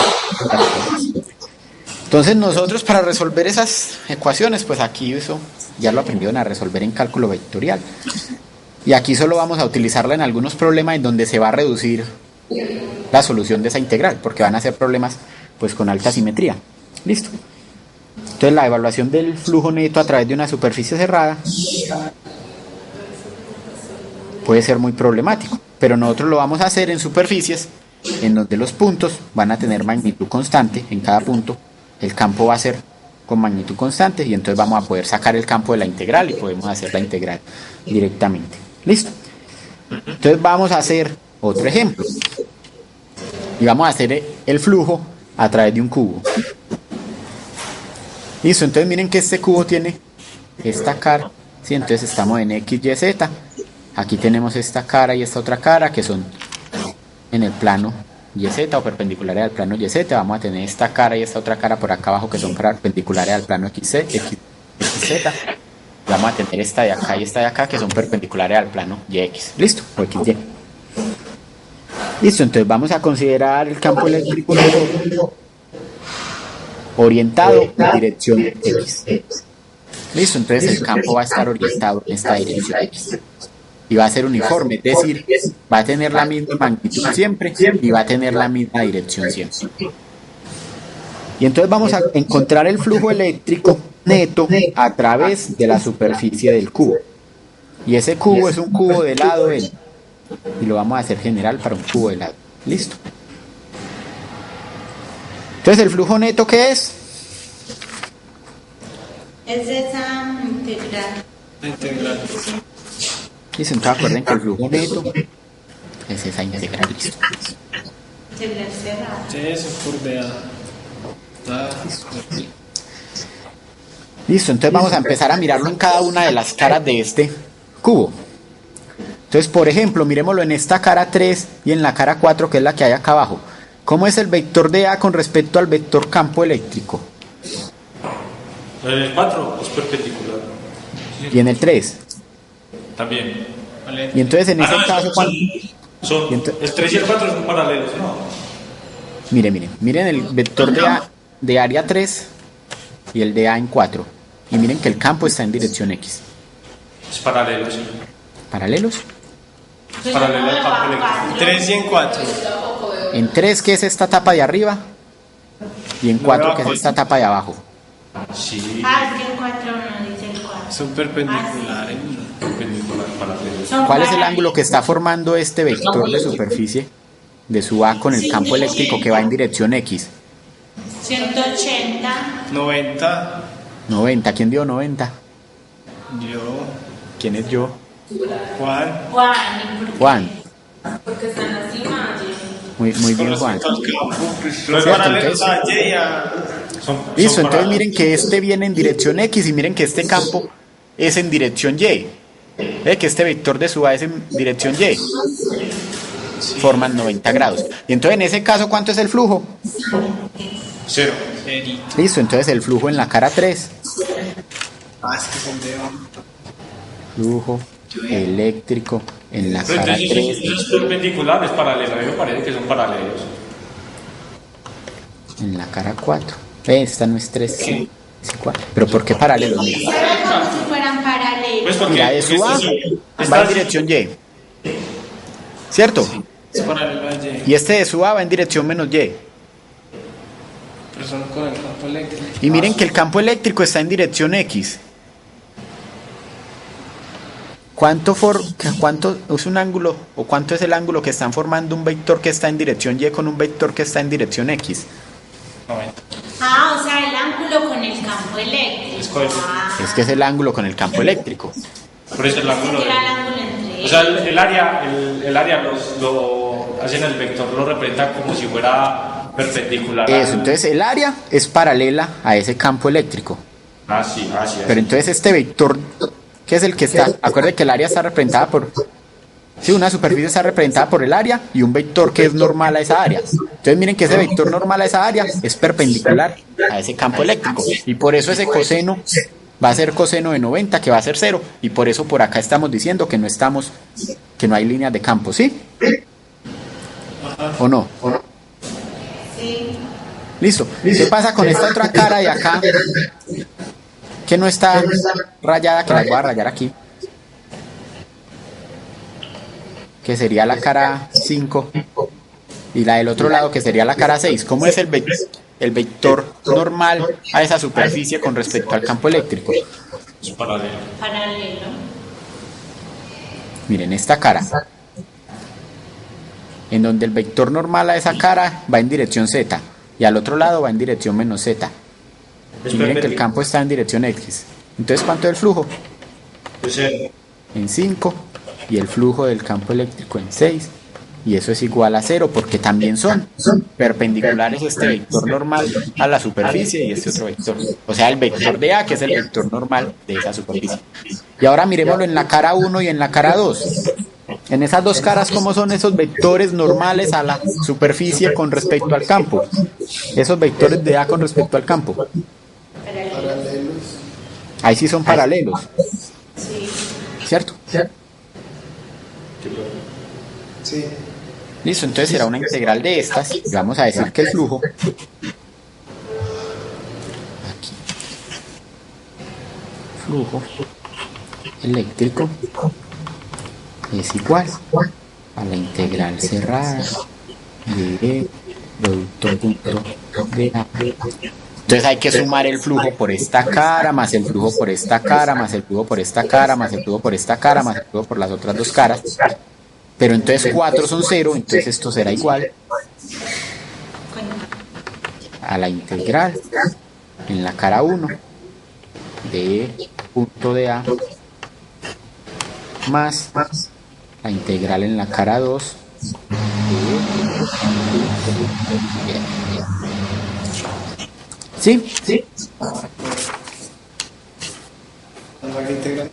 Entonces nosotros para resolver esas ecuaciones, pues aquí eso ya lo aprendieron a resolver en cálculo vectorial. Y aquí solo vamos a utilizarla en algunos problemas en donde se va a reducir la solución de esa integral, porque van a ser problemas pues con alta simetría. Listo. Entonces la evaluación del flujo neto a través de una superficie cerrada puede ser muy problemático, pero nosotros lo vamos a hacer en superficies en donde los puntos van a tener magnitud constante. En cada punto el campo va a ser con magnitud constante y entonces vamos a poder sacar el campo de la integral y podemos hacer la integral directamente. Listo. Entonces vamos a hacer otro ejemplo y vamos a hacer el flujo a través de un cubo. Listo, entonces miren que este cubo tiene esta cara, ¿sí? Entonces estamos en X, Y, Z. Aquí tenemos esta cara y esta otra cara que son en el plano YZ o perpendiculares al plano YZ. Vamos a tener esta cara y esta otra cara por acá abajo que son perpendiculares al plano XZ. Vamos a tener esta de acá y esta de acá que son perpendiculares al plano YX. ¿Listo? O XY. Listo, entonces vamos a considerar el campo eléctrico orientado en dirección X. Listo, entonces el campo va a estar orientado en esta dirección X. Y va a ser uniforme, es decir, va a tener la misma magnitud siempre y va a tener la misma dirección siempre. Y entonces vamos a encontrar el flujo eléctrico neto a través de la superficie del cubo. Y ese cubo es un cubo de lado L. Y lo vamos a hacer general para un cubo de lado. Listo. Entonces, ¿el flujo neto qué es? Es esa integral. La integral. Listo, entonces acuerden que el flujo neto es esa integral. Listo. Integral cerrada. Sí, eso por BA. Ah, Listo, entonces vamos a empezar a mirarlo en cada una de las caras de este cubo. Entonces, por ejemplo, miremoslo en esta cara 3 y en la cara 4, que es la que hay acá abajo. ¿Cómo es el vector de A con respecto al vector campo eléctrico? En el 4 es perpendicular. Y en el 3. También. vale. Y entonces en ese caso, son, ¿cuánto? Y el 3 y el 4 son paralelos, ¿no? Miren el vector de área 3 y el de A en 4. Y miren que el campo está en dirección X. Es paralelo, sí. ¿Paralelos? Paralelo al campo eléctrico. 3 y en 4. En 3, que es esta tapa de arriba, y en 4, que es esta tapa de abajo. Sí, Ah, es que el 4 no dice el 4. Son perpendiculares. perpendicular, paralelo. Son ¿Cuál es el paralelos. ángulo que está formando este vector de superficie de su A con el campo eléctrico que va en dirección X? 180. 90. 90. ¿Quién dio 90? Yo. ¿Quién es yo? Juan. Juan, ¿y por qué? Juan. Porque están encima allí. Muy Con bien, Juan. respecto al campo. Los Cierto, paralelos entonces- a Y y a. Listo, entonces paralelos. miren que este viene en dirección X y miren que este campo es en dirección Y. Ve que este vector de su A es en dirección Y. Forman 90 grados. Y entonces en ese caso, ¿cuánto es el flujo? 0. Eri. Listo, entonces el flujo en la cara 3. Ah, es que son de. Flujo eléctrico en la Pero cara entonces 3. eso es perpendicular, es paralelo. A mí me parece que son paralelos. En la cara 4. Esta no es 3, sí, es 4. Pero ¿por qué paralelo? Mira, Era como si fueran paralelos. Pues porque mira de su A esta va en dirección Y. ¿Cierto? Es paralelo a Y. Y este de su A va en dirección menos Y. Pero son con el campo eléctrico. Y miren que el campo eléctrico está en dirección X. ¿Cuánto es un ángulo o cuánto es el ángulo que están formando un vector que está en dirección Y con un vector que está en dirección X? 90. Ah, o sea, el ángulo con el campo eléctrico. Es coherente. Ah, Es que es el ángulo con el campo eléctrico. Por eso el ángulo ese era el de... ángulo entre O sea, el área lo hacen el vector, lo representa como si fuera perpendicular. Eso, entonces el área es paralela a ese campo eléctrico. Ah, sí, así es. Pero entonces este vector, ¿qué es el que está? Acuérdense que el área está representada por... Sí, una superficie está representada por el área y un vector que es normal a esa área. Entonces miren que ese vector normal a esa área es perpendicular a ese campo eléctrico. Y por eso ese coseno va a ser coseno de 90, que va a ser 0. Y por eso por acá estamos diciendo que no hay líneas de campo, ¿sí? ¿O no? sí. Listo. ¿Qué pasa con esta otra cara de acá? Que no está rayada, que la voy a rayar aquí. Que sería la cara 5. Y la del otro lado, que sería la cara 6. ¿Cómo es el vector normal a esa superficie con respecto al campo eléctrico? Es paralelo. Paralelo. Miren esta cara. En donde el vector normal a esa cara va en dirección Z. Y al otro lado va en dirección menos Z. Y miren que el campo está en dirección X. Entonces, ¿cuánto es el flujo? Pues En 5. Y el flujo del campo eléctrico en 6. Y eso es igual a 0 porque también son perpendiculares este vector normal a la superficie y este otro vector. O sea, el vector de A, que es el vector normal de esa superficie. Y ahora miremoslo en la cara 1 y en la cara 2. En esas dos caras, ¿cómo son esos vectores normales a la superficie con respecto al campo? Esos vectores de A con respecto al campo. Ahí sí son paralelos. Sí. ¿Cierto? Sí. Listo, entonces será una integral de estas. Y vamos a decir que el flujo... Aquí. Flujo eléctrico es igual a la integral cerrada de producto punto de A. Entonces hay que sumar el flujo por esta cara, más el flujo por esta cara, más el flujo por esta cara, más el flujo por esta cara, más el flujo por las otras dos caras. Pero entonces 4 son 0, entonces esto será igual a la integral en la cara 1 de punto de A más la integral en la cara 2 de... ¿Sí? ¿Sí? La integral.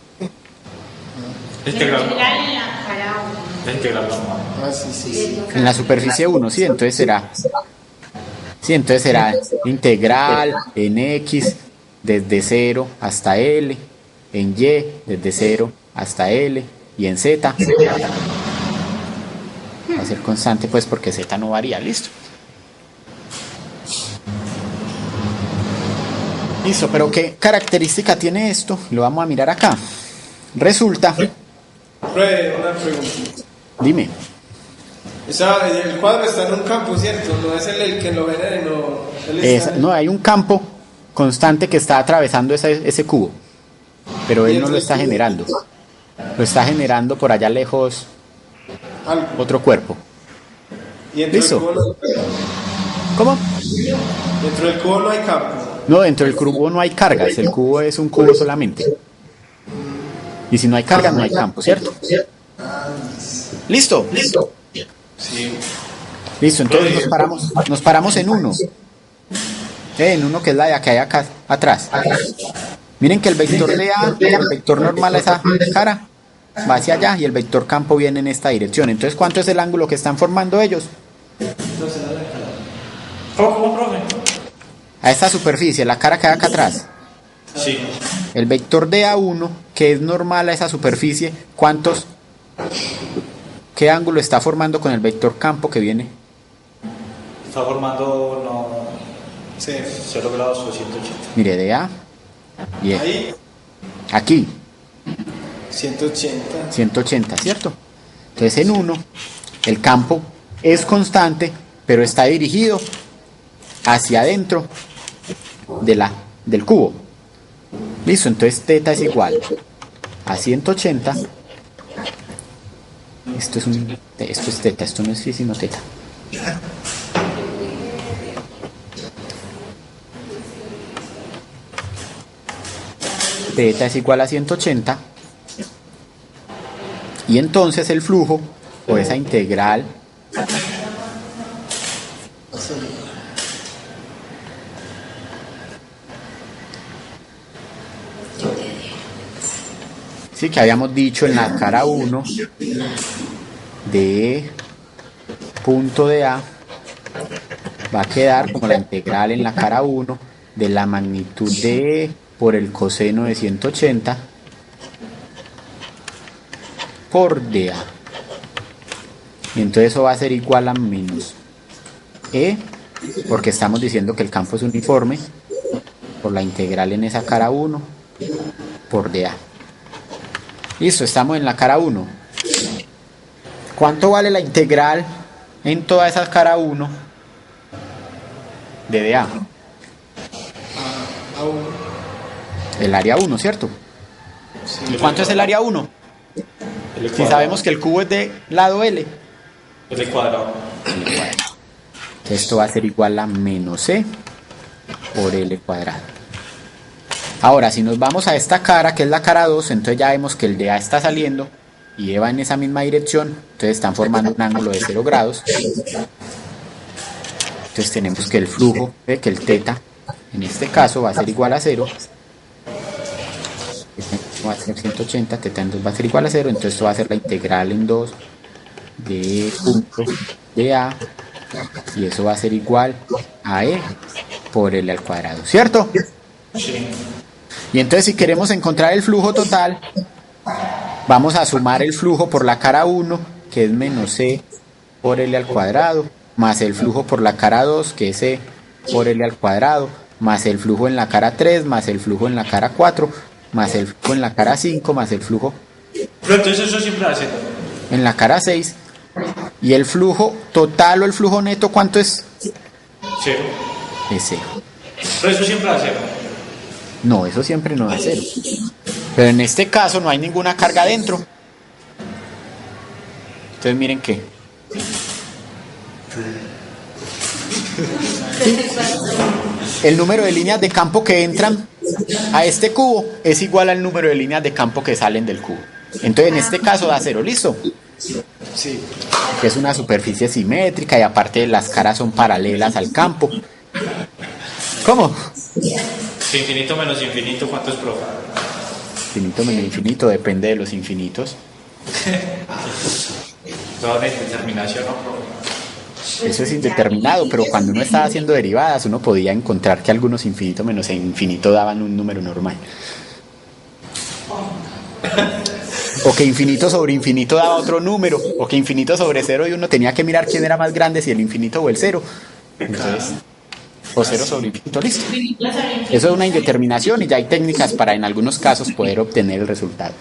Integral. Integral en la cara 1. La integral normal. Ah, sí. En la superficie 1, sí, entonces será integral en X desde 0 hasta L, en Y desde 0 hasta L y en Z va a ser constante pues porque Z no varía, listo. Listo, pero ¿qué característica tiene esto? Lo vamos a mirar acá. Resulta... Profe, una pregunta. Dime. El cuadro está en un campo, ¿cierto? No es el que lo genera, No, hay un campo constante que está atravesando ese cubo, pero él no lo está generando. Lo está generando por allá lejos otro cuerpo. ¿Y dentro ¿Listo? del cubo no hay carga? ¿Cómo? Dentro del cubo no hay campo. No, dentro del cubo no hay cargas, el cubo es un cubo solamente. Y si no hay carga, no hay campo, ¿cierto? ¿Listo? Sí. Listo, entonces nos paramos en uno. En uno que es la de que hay acá atrás. Miren que el vector de A, el vector normal a esa cara, va hacia allá y el vector campo viene en esta dirección. Entonces, ¿cuánto es el ángulo que están formando ellos? ¿Cómo, profe? A esta superficie, la cara que hay acá atrás. Sí. El vector de A1, que es normal a esa superficie, ¿qué ángulo está formando con el vector campo que viene? Está formando Sí. 0 grados o 180. Mire, de A y Ahí, aquí, 180. 180, ¿cierto? Entonces en 1, el campo es constante, pero está dirigido hacia adentro del cubo. Listo, entonces teta es igual a 180. Esto es teta, esto no es phi sino teta. Teta es igual a 180. Y entonces el flujo, o esa integral, sí, que habíamos dicho en la cara 1 de punto de A va a quedar como la integral en la cara 1 de la magnitud de E por el coseno de 180 por dA. Y entonces eso va a ser igual a menos E, porque estamos diciendo que el campo es uniforme, por la integral en esa cara 1 por dA. Listo, estamos en la cara 1. ¿Cuánto vale la integral en toda esa cara 1 de dA? El área 1, ¿cierto? Sí. ¿Cuánto es el área 1? Si sabemos que el cubo es de lado L. El cuadrado. Esto va a ser igual a menos C por L cuadrado. Ahora, si nos vamos a esta cara, que es la cara 2, entonces ya vemos que el de A está saliendo y E va en esa misma dirección. Entonces están formando un ángulo de 0 grados. Entonces tenemos que el flujo, que el teta, en este caso va a ser igual a 0. Va a ser 180, teta en 2 va a ser igual a 0. Entonces esto va a ser la integral en 2 de punto de A. Y eso va a ser igual a E por L al cuadrado, ¿cierto? Sí. Y entonces si queremos encontrar el flujo total, vamos a sumar el flujo por la cara 1, que es menos C por L al cuadrado, más el flujo por la cara 2, que es C por L al cuadrado, más el flujo en la cara 3, más el flujo en la cara 4, más el flujo en la cara 5, más el flujo Pero entonces eso siempre hace. en la cara 6. Y el flujo total o el flujo neto, ¿cuánto es? 0. Es 0. Pero eso siempre hace. No, eso siempre no da 0. Pero en este caso no hay ninguna carga dentro. Entonces miren que El número de líneas de campo que entran a este cubo es igual al número de líneas de campo que salen del cubo. Entonces en este caso da 0, ¿listo? Sí. Que es una superficie simétrica y aparte las caras son paralelas al campo. ¿Cómo? Si infinito menos infinito, ¿cuánto es, profe? Infinito menos infinito depende de los infinitos. Toda una indeterminación, ¿no, profe? Eso es indeterminado, pero cuando uno estaba haciendo derivadas uno podía encontrar que algunos infinito menos infinito daban un número normal. O que infinito sobre infinito daba otro número, o que infinito sobre 0 y uno tenía que mirar quién era más grande, si el infinito o el 0. Entonces, o 0 sobre infinito, listo. Eso es una indeterminación y ya hay técnicas para en algunos casos poder obtener el resultado.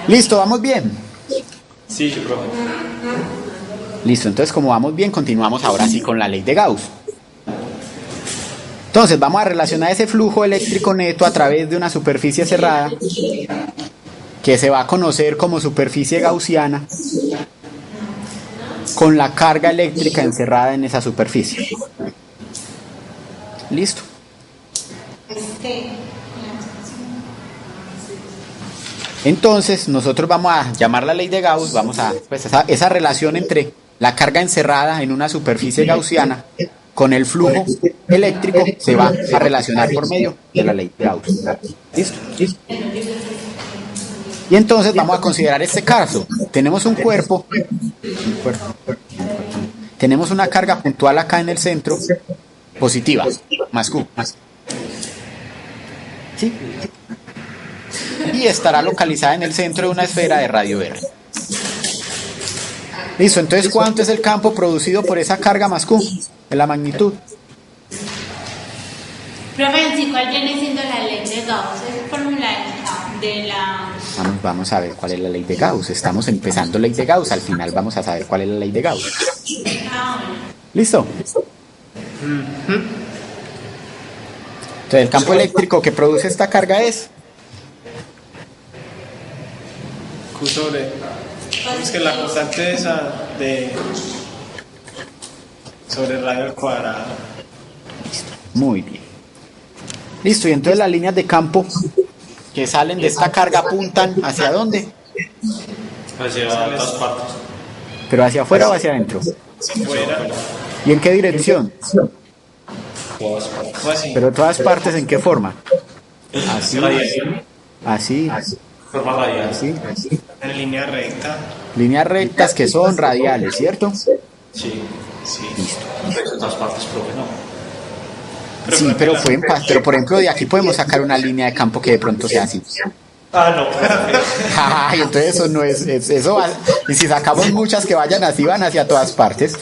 Listo, vamos bien. Sí, yo, profe. Listo, entonces como vamos bien, continuamos ahora sí con la ley de Gauss. Entonces vamos a relacionar ese flujo eléctrico neto a través de una superficie cerrada que se va a conocer como superficie gaussiana con la carga eléctrica encerrada en esa superficie. Listo. Entonces nosotros vamos a llamar la ley de Gauss, vamos a pues esa relación entre la carga encerrada en una superficie gaussiana con el flujo eléctrico se va a relacionar por medio de la ley de Gauss. ¿Listo? Y entonces vamos a considerar este caso. Tenemos un cuerpo, tenemos una carga puntual acá en el centro, positiva, más Q. ¿Sí? Y estará localizada en el centro de una esfera de radio R. Listo, entonces ¿cuánto es el campo producido por esa carga más Q? En la magnitud. Profe, ¿sí cuál viene siendo la ley de Gauss? Es fórmula de la... Vamos a ver cuál es la ley de Gauss. Estamos empezando ley de Gauss, al final vamos a saber cuál es la ley de Gauss. ¿Listo? Entonces el campo eléctrico que produce esta carga es... Q sobre... Es que la constante esa de... sobre radio al cuadrado. Muy bien. Listo, y entonces las líneas de campo que salen de esta carga apuntan ¿hacia dónde? Hacia todas partes. ¿Pero hacia afuera o hacia adentro? Fuera. ¿Y en qué dirección? Todas partes. ¿Cómo así? ¿Pero todas partes en qué forma? Así, así, Forma radial. así. En línea recta. Líneas rectas que son radiales, ¿cierto? Sí. Sí. En todas partes, profe, no. Sí, pero pero por ejemplo de aquí podemos sacar una línea de campo que de pronto sea así. Ah, no. Ay, entonces eso no es eso va, y si sacamos muchas que vayan así van hacia todas partes.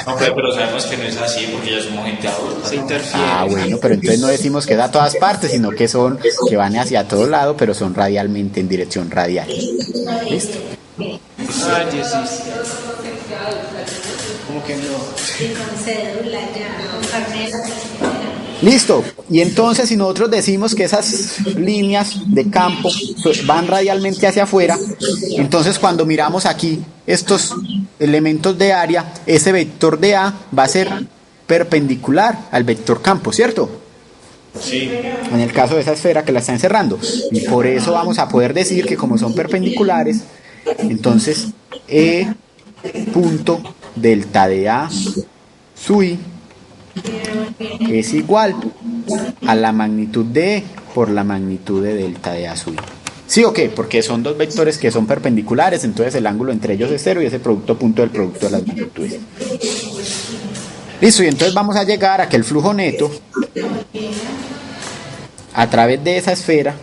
No, pero sabemos que no es así porque ya somos gente adulta. Se interfiere. Ah, bueno, pero entonces no decimos que es a todas partes, sino que son que van hacia todo lado, pero son radialmente en dirección radial. ¿Listo? Ay, sí. ¿Cómo que no? Con cédula ya, con carnet. Listo. Y entonces si nosotros decimos que esas líneas de campo van radialmente hacia afuera, entonces cuando miramos aquí estos elementos de área, ese vector de A va a ser perpendicular al vector campo, ¿cierto? Sí. En el caso de esa esfera que la está encerrando. Y por eso vamos a poder decir que como son perpendiculares, entonces E punto delta de A su I es igual a la magnitud de E por la magnitud de delta de A sub I. ¿Sí o qué? Porque son dos vectores que son perpendiculares, entonces el ángulo entre ellos es 0 y ese producto punto del producto de las magnitudes. Listo, y entonces vamos a llegar a que el flujo neto a través de esa esfera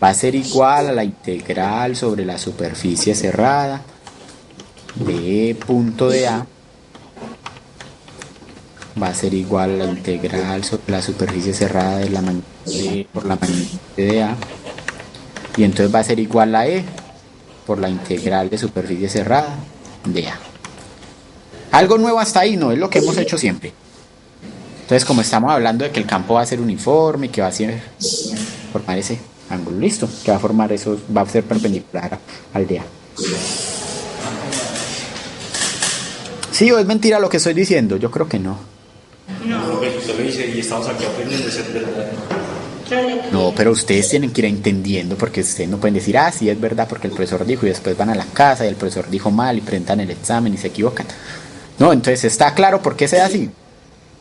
va a ser igual a la integral sobre la superficie cerrada de E punto de A va a ser igual a la integral sobre la superficie cerrada de la magnitud por la magnitud de A, y entonces va a ser igual a E por la integral de superficie cerrada de A. Algo nuevo hasta ahí, no es lo que hemos hecho siempre. Entonces, como estamos hablando de que el campo va a ser uniforme, que va a formar ese ángulo, listo, que va a formar eso, va a ser perpendicular al de A. ¿Sí o es mentira lo que estoy diciendo? Yo creo que no. Lo que usted lo dice y estamos aquí aprendiendo a ser verdad. No, pero ustedes tienen que ir entendiendo porque ustedes no pueden decir, ah, sí es verdad porque el profesor dijo y después van a la casa y el profesor dijo mal y presentan el examen y se equivocan. No, entonces está claro por qué sea así.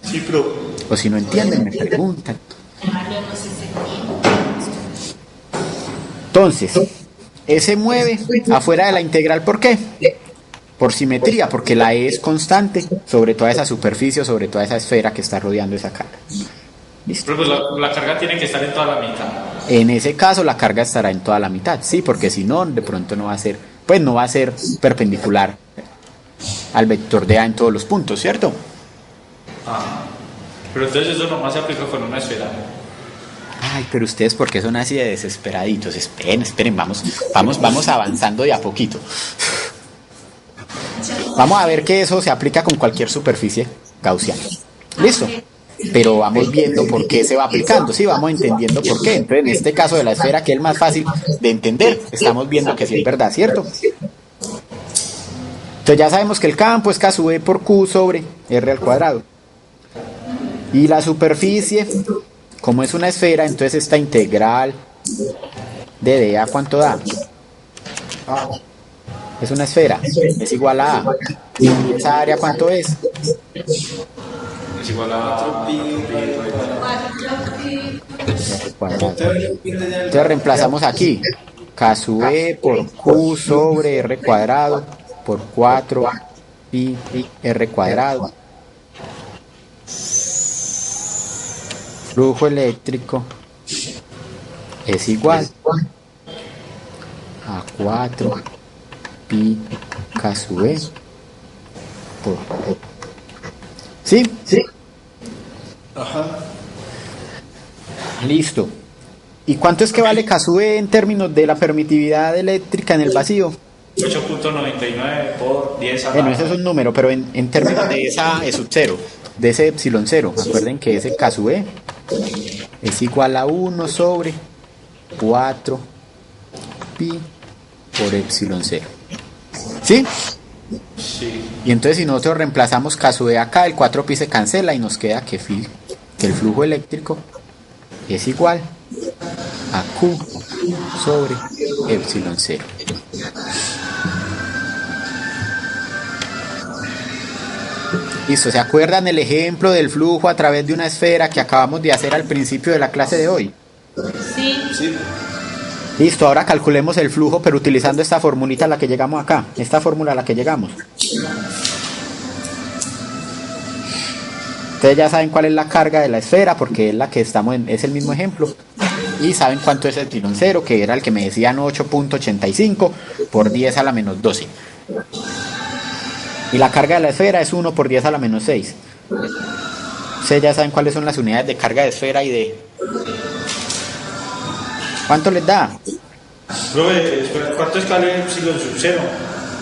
Sí, pero... O si no entienden, me preguntan. Entonces, se mueve afuera de la integral, ¿por qué? Por simetría, porque la E es constante sobre toda esa superficie, sobre toda esa esfera que está rodeando esa carga. ¿Listo? Pero pues la carga tiene que estar en toda la mitad. En ese caso la carga estará en toda la mitad, sí, porque si no, de pronto no va a ser, pues no va a ser perpendicular al vector de A en todos los puntos, ¿cierto? Ah. Pero entonces eso nomás se aplica con una esfera. Ay, pero ustedes, ¿por qué son así de desesperaditos? Esperen, vamos avanzando de a poquito. Vamos a ver que eso se aplica con cualquier superficie gaussiana. ¿Listo? Pero vamos viendo por qué se va aplicando, sí, vamos entendiendo por qué. Entonces, en este caso de la esfera, que es el más fácil de entender, estamos viendo que sí es verdad, ¿cierto? Entonces ya sabemos que el campo es K sub E por Q sobre R al cuadrado. Y la superficie, como es una esfera, entonces esta integral de D a ¿cuánto da? Es una esfera, es igual a A. ¿Y esa área cuánto es? Es igual a... Entonces reemplazamos aquí K sub E por Q sobre R cuadrado por 4 pi R cuadrado. Flujo eléctrico es igual a 4 pi K sub E por... ¿Sí? Sí. Ajá. Listo. ¿Y cuánto es que vale K sub E en términos de la permitividad eléctrica en el vacío? 8.99 por 10 a Bueno, ese es un número, pero en términos de esa E sub 0, de ese epsilon 0, acuerden que ese K sub E es igual a 1 sobre 4 pi por epsilon 0. ¿Sí? Sí. Y entonces si nosotros reemplazamos K sub E acá, el 4 pi se cancela y nos queda que el flujo eléctrico es igual a Q sobre epsilon 0. Listo, ¿se acuerdan el ejemplo del flujo a través de una esfera que acabamos de hacer al principio de la clase de hoy? Sí. Sí. Listo, ahora calculemos el flujo, pero utilizando esta formulita a la que llegamos acá, esta fórmula a la que llegamos. Ustedes ya saben cuál es la carga de la esfera, porque es la que es el mismo ejemplo. Y saben cuánto es el epsilon 0, que era el que me decían 8.85 por 10 a la menos 12. Y la carga de la esfera es 1 por 10 a la menos 6. Ustedes ya saben cuáles son las unidades de carga de esfera y de... ¿Cuánto les da? Profe, espera, ¿cuánto es el epsilon sub 0?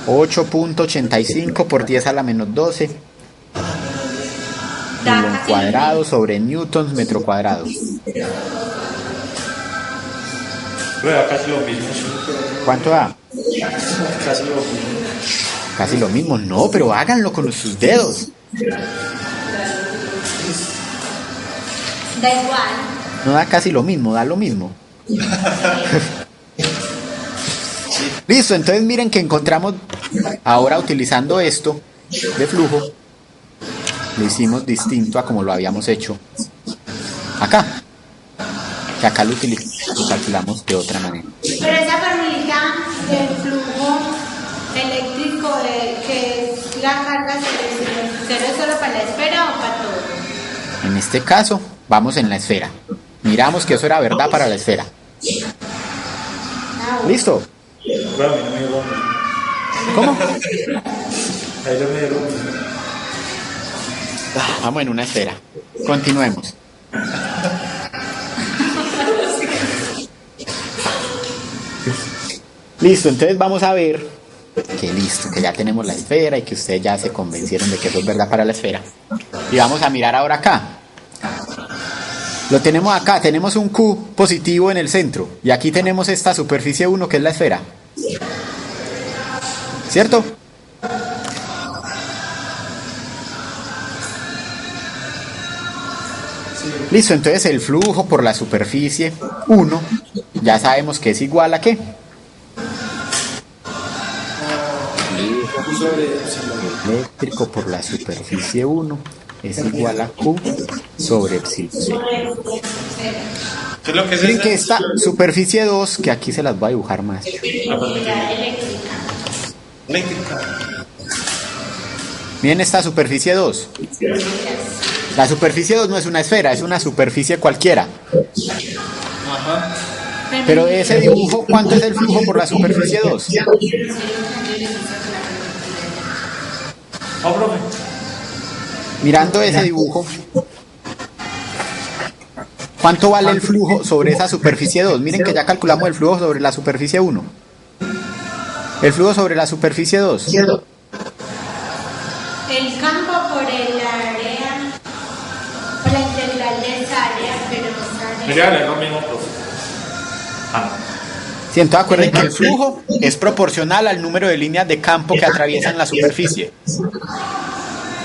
8.85 por 10 a la menos 12. Coulomb cuadrado sobre newtons metro cuadrado. Profe, acá es lo mismo. ¿Cuánto da? Casi lo mismo. Casi lo mismo. No, pero háganlo con sus dedos. Da igual. No da casi lo mismo, da lo mismo. Listo, entonces miren que encontramos ahora utilizando esto de flujo, lo hicimos distinto a como lo habíamos hecho acá, que acá lo calculamos de otra manera. Pero esa formulita del flujo eléctrico que es la carga cero es solo para la esfera o para todo. En este caso, vamos en la esfera. Miramos que eso era verdad para la esfera. ¿Listo? Profe, a mí no me dio lo mismo. ¿Cómo? Ahí no me dio lo mismo. Vamos en una esfera. Continuemos. Listo, entonces vamos a ver que ya tenemos la esfera y que ustedes ya se convencieron de que eso es verdad para la esfera. Y vamos a mirar ahora acá. Lo tenemos acá, tenemos un Q positivo en el centro. Y aquí tenemos esta superficie 1 que es la esfera. ¿Cierto? Listo, entonces el flujo por la superficie 1, ya sabemos que es igual a ¿qué? Eléctrico por la superficie 1 es igual a Q sobre epsilon 0. ¿Qué es lo que es Miren esa? que esta superficie 2, que aquí se las voy a dibujar más. Eléctrica. Miren esta superficie 2. La superficie 2 no es una esfera, es una superficie cualquiera. Ajá. Pero de ese dibujo, ¿cuánto es el flujo por la superficie 2? Oh, profe. Mirando ese dibujo, ¿cuánto vale el flujo sobre esa superficie 2? Miren que ya calculamos el flujo sobre la superficie 1. El flujo sobre la superficie 2. El campo por el área, por la integral de esa área, pero esa área. Mira, es lo mismo, profe. Ah, Sí, entonces acuerden que el flujo es proporcional al número de líneas de campo que atraviesan la superficie.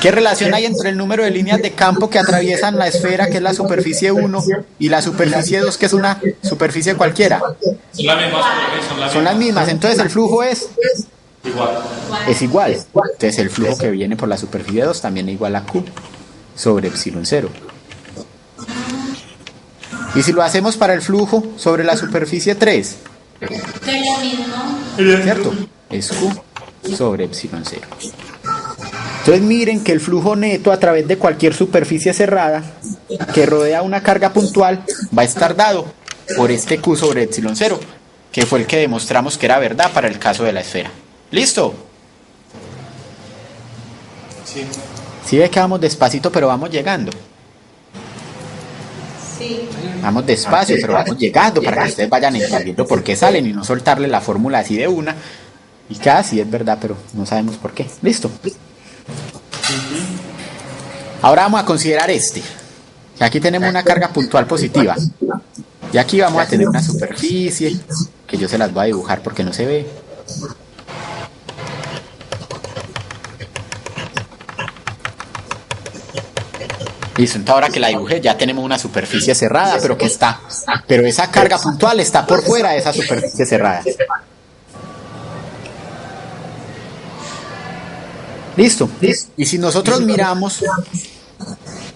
¿Qué relación hay entre el número de líneas de campo que atraviesan la esfera, que es la superficie 1, y la superficie 2, que es una superficie cualquiera? son las mismas, profe, Son las mismas, entonces el flujo es Igual. igual. Entonces el flujo que viene por la superficie 2 también es igual a Q sobre epsilon 0. Y si lo hacemos para el flujo sobre la superficie 3, De lo mismo. ¿cierto? Es Q sobre epsilon 0. Entonces miren que el flujo neto a través de cualquier superficie cerrada que rodea una carga puntual va a estar dado por este Q sobre epsilon 0, que fue el que demostramos que era verdad para el caso de la esfera. ¿Listo? Sí. Sí ve que vamos despacito, pero vamos llegando. Sí. Vamos despacio, pero vamos llegando para que ustedes vayan entendiendo por qué salen y no soltarle la fórmula así de una. Y casi es verdad, pero no sabemos por qué. ¿Listo? Ahora vamos a considerar este. Que aquí tenemos una carga puntual positiva. Y aquí vamos a tener una superficie, que yo se las voy a dibujar porque no se ve. Listo, entonces ahora que la dibujé ya tenemos una superficie cerrada, pero esa carga puntual está por fuera de esa superficie cerrada. Listo. Y si nosotros miramos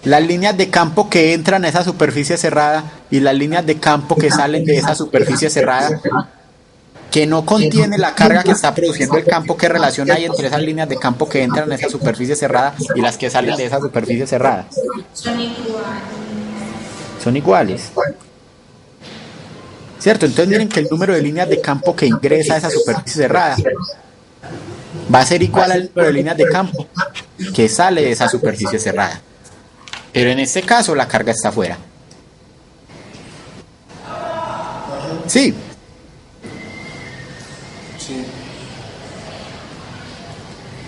las líneas de campo que entran a esa superficie cerrada y las líneas de campo que salen de esa superficie cerrada, que no contiene la carga que está produciendo el campo, ¿qué relación hay entre esas líneas de campo que entran a esa superficie cerrada y las que salen de esa superficie cerrada? Son iguales. Son iguales. ¿Cierto? Entonces miren que el número de líneas de campo que ingresa a esa superficie cerrada va a ser igual al número de líneas de campo que sale de esa superficie cerrada. Pero en este caso la carga está afuera. Sí. Sí.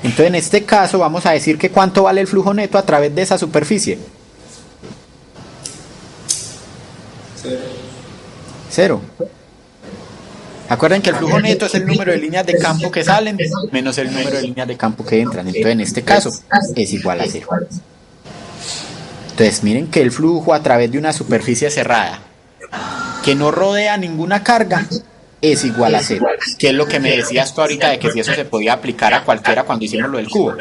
Entonces en este caso vamos a decir que cuánto vale el flujo neto a través de esa superficie. Cero. 0. Acuerden que el flujo neto es el número de líneas de campo que salen menos el número de líneas de campo que entran. Entonces en este caso es igual a 0. Entonces miren que el flujo a través de una superficie cerrada que no rodea ninguna carga es igual a 0. Que es lo que me decías tú ahorita de que si eso se podía aplicar a cualquiera cuando hicimos lo del cubo.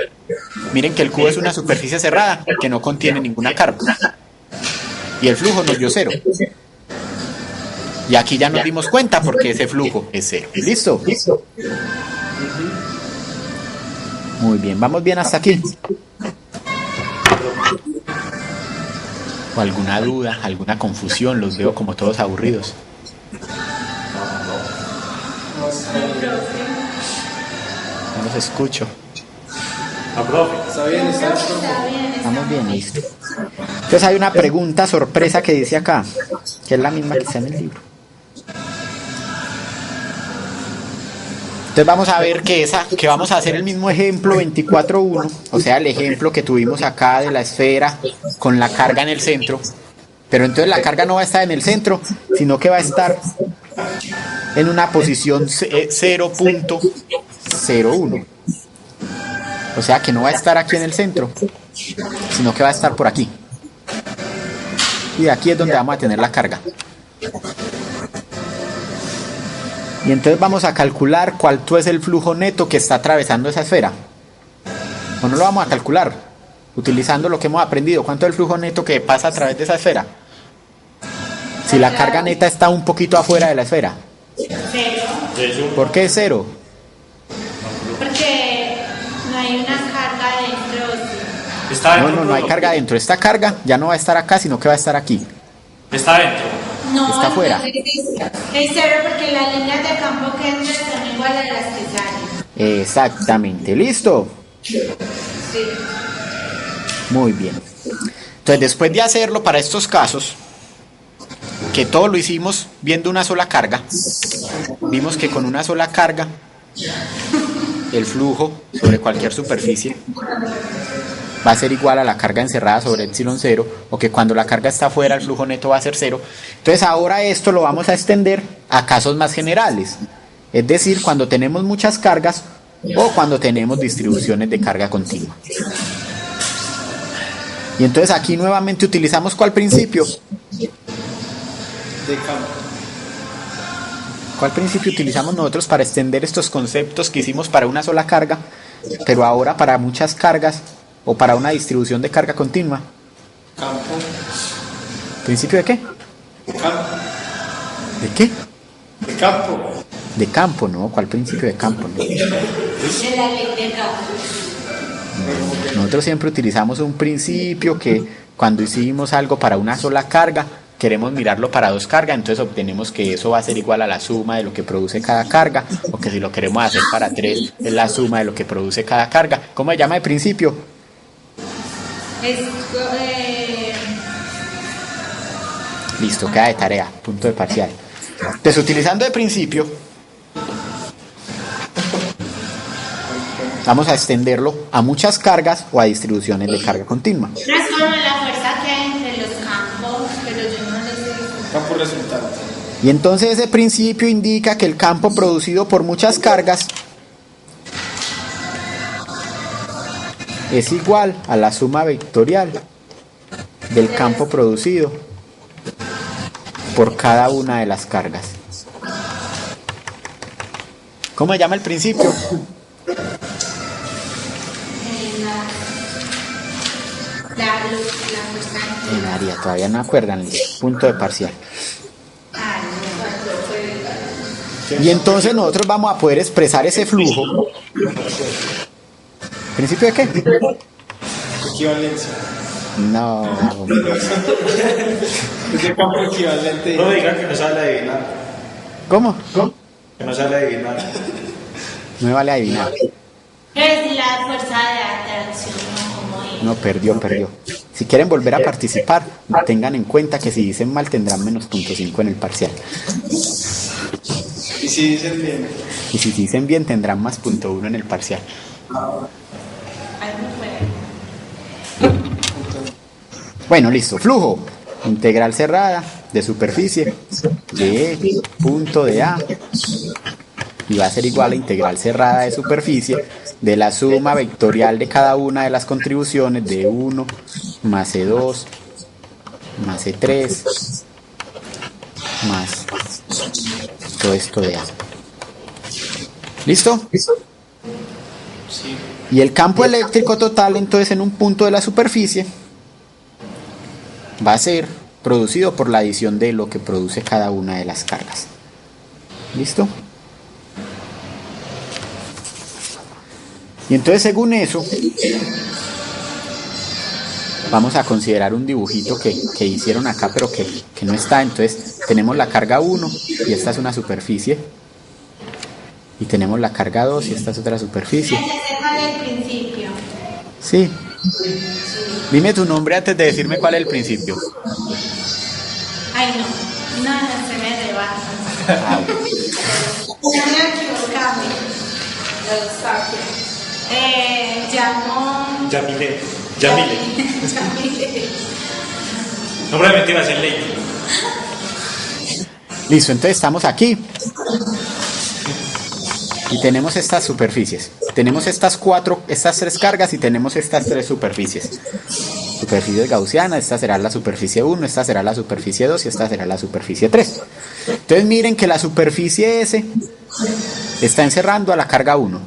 Miren que el cubo es una superficie cerrada que no contiene ninguna carga. Y el flujo nos dio 0. Y aquí ya nos dimos cuenta porque ese flujo es 0. ¿Listo? Muy bien, vamos bien hasta aquí. ¿O alguna duda, alguna confusión? Los veo como todos aburridos. No los escucho. Ah, profe. Está bien, está bien. Está bien. Estamos bien, listo. Entonces hay una pregunta sorpresa que dice acá, que es la misma que está en el libro. Entonces vamos a ver que vamos a hacer el mismo ejemplo 24.1, o sea, el ejemplo que tuvimos acá de la esfera con la carga en el centro. Pero entonces la carga no va a estar en el centro, sino que va a estar en una posición 0.01. O sea que no va a estar aquí en el centro, sino que va a estar por aquí. Y aquí es donde vamos a tener la carga. Y entonces vamos a calcular cuánto es el flujo neto que está atravesando esa esfera. ¿O no lo vamos a calcular? Utilizando lo que hemos aprendido. ¿Cuánto es el flujo neto que pasa a través de esa esfera? Si la carga neta está un poquito afuera de la esfera. Cero. ¿Por qué es cero? Porque no hay una carga dentro. Está No, dentro. no hay carga dentro. Esta carga ya no va a estar acá, sino que va a estar aquí. Está dentro. No, Está afuera. Es cero porque las líneas de campo que entran son iguales a las que salen. Exactamente. ¿Listo? Sí. Muy bien. Entonces, después de hacerlo para estos casos, que todo lo hicimos viendo una sola carga, vimos que con una sola carga, el flujo sobre cualquier superficie va a ser igual a la carga encerrada sobre epsilon 0, o que cuando la carga está afuera el flujo neto va a ser 0. Entonces ahora esto lo vamos a extender a casos más generales, es decir, cuando tenemos muchas cargas o cuando tenemos distribuciones de carga continua. Y entonces aquí nuevamente utilizamos ¿cuál principio? De campo. ¿Cuál principio utilizamos nosotros para extender estos conceptos que hicimos para una sola carga, pero ahora para muchas cargas o para una distribución de carga continua? Campo. ¿Principio de qué? Campo. ¿De qué? De campo. De campo, ¿no? ¿Cuál principio de campo? No. De la ley de campo. Nosotros siempre utilizamos un principio que cuando hicimos algo para una sola carga, queremos mirarlo para dos cargas, entonces obtenemos que eso va a ser igual a la suma de lo que produce cada carga, o que si lo queremos hacer para tres, es la suma de lo que produce cada carga. ¿Cómo se llama el principio? Es, Listo, queda de tarea, punto de parcial. Entonces, utilizando el principio, vamos a extenderlo a muchas cargas o a distribuciones de carga continua. no es como la fuerza que hay entre los campos, pero yo no les sé. Campo resultante. Y entonces ese principio indica que el campo producido por muchas cargas es igual a la suma vectorial del campo producido por cada una de las cargas. ¿Cómo se llama el principio? La fuerza entre En área, todavía no acuerdan, punto de parcial. Y entonces nosotros vamos a poder expresar ese flujo. ¿Principio de qué? Equivalencia. No. Es de campo equivalente. No diga que no sabe adivinar. ¿Cómo? Que no sabe adivinar. No me vale adivinar. es la fuerza de atracción, ¿no? Como No, perdió. Si quieren volver a participar, tengan en cuenta que si dicen mal tendrán menos .5 en el parcial. Y si dicen bien. Y si dicen bien tendrán más .1 en el parcial. Bueno, listo. Flujo. Integral cerrada de superficie de punto de A. Y va a ser igual a integral cerrada de superficie de la suma vectorial de cada una de las contribuciones de 1 más E2 más E3 más todo esto de A. ¿Listo? Sí. Y el campo eléctrico total entonces en un punto de la superficie va a ser producido por la adición de lo que produce cada una de las cargas. ¿Listo? Y entonces según eso vamos a considerar un dibujito que hicieron acá pero que no está. Entonces tenemos la carga 1 y esta es una superficie, y tenemos la carga 2 y esta es otra superficie. ya sé cuál es el principio. Sí. Dime tu nombre antes de decirme cuál es el principio. Ay, no se me rebasa. Ah, bueno. No me equivocaba. Llamó. Yamile. Yamile. Nombre de mentiras en ley. Listo, entonces estamos aquí y tenemos estas superficies. Tenemos estas tres cargas y tenemos estas tres superficies. superficies gaussianas, esta será la superficie 1, esta será la superficie 2 y esta será la superficie 3. Entonces miren que la superficie S está encerrando a la carga 1.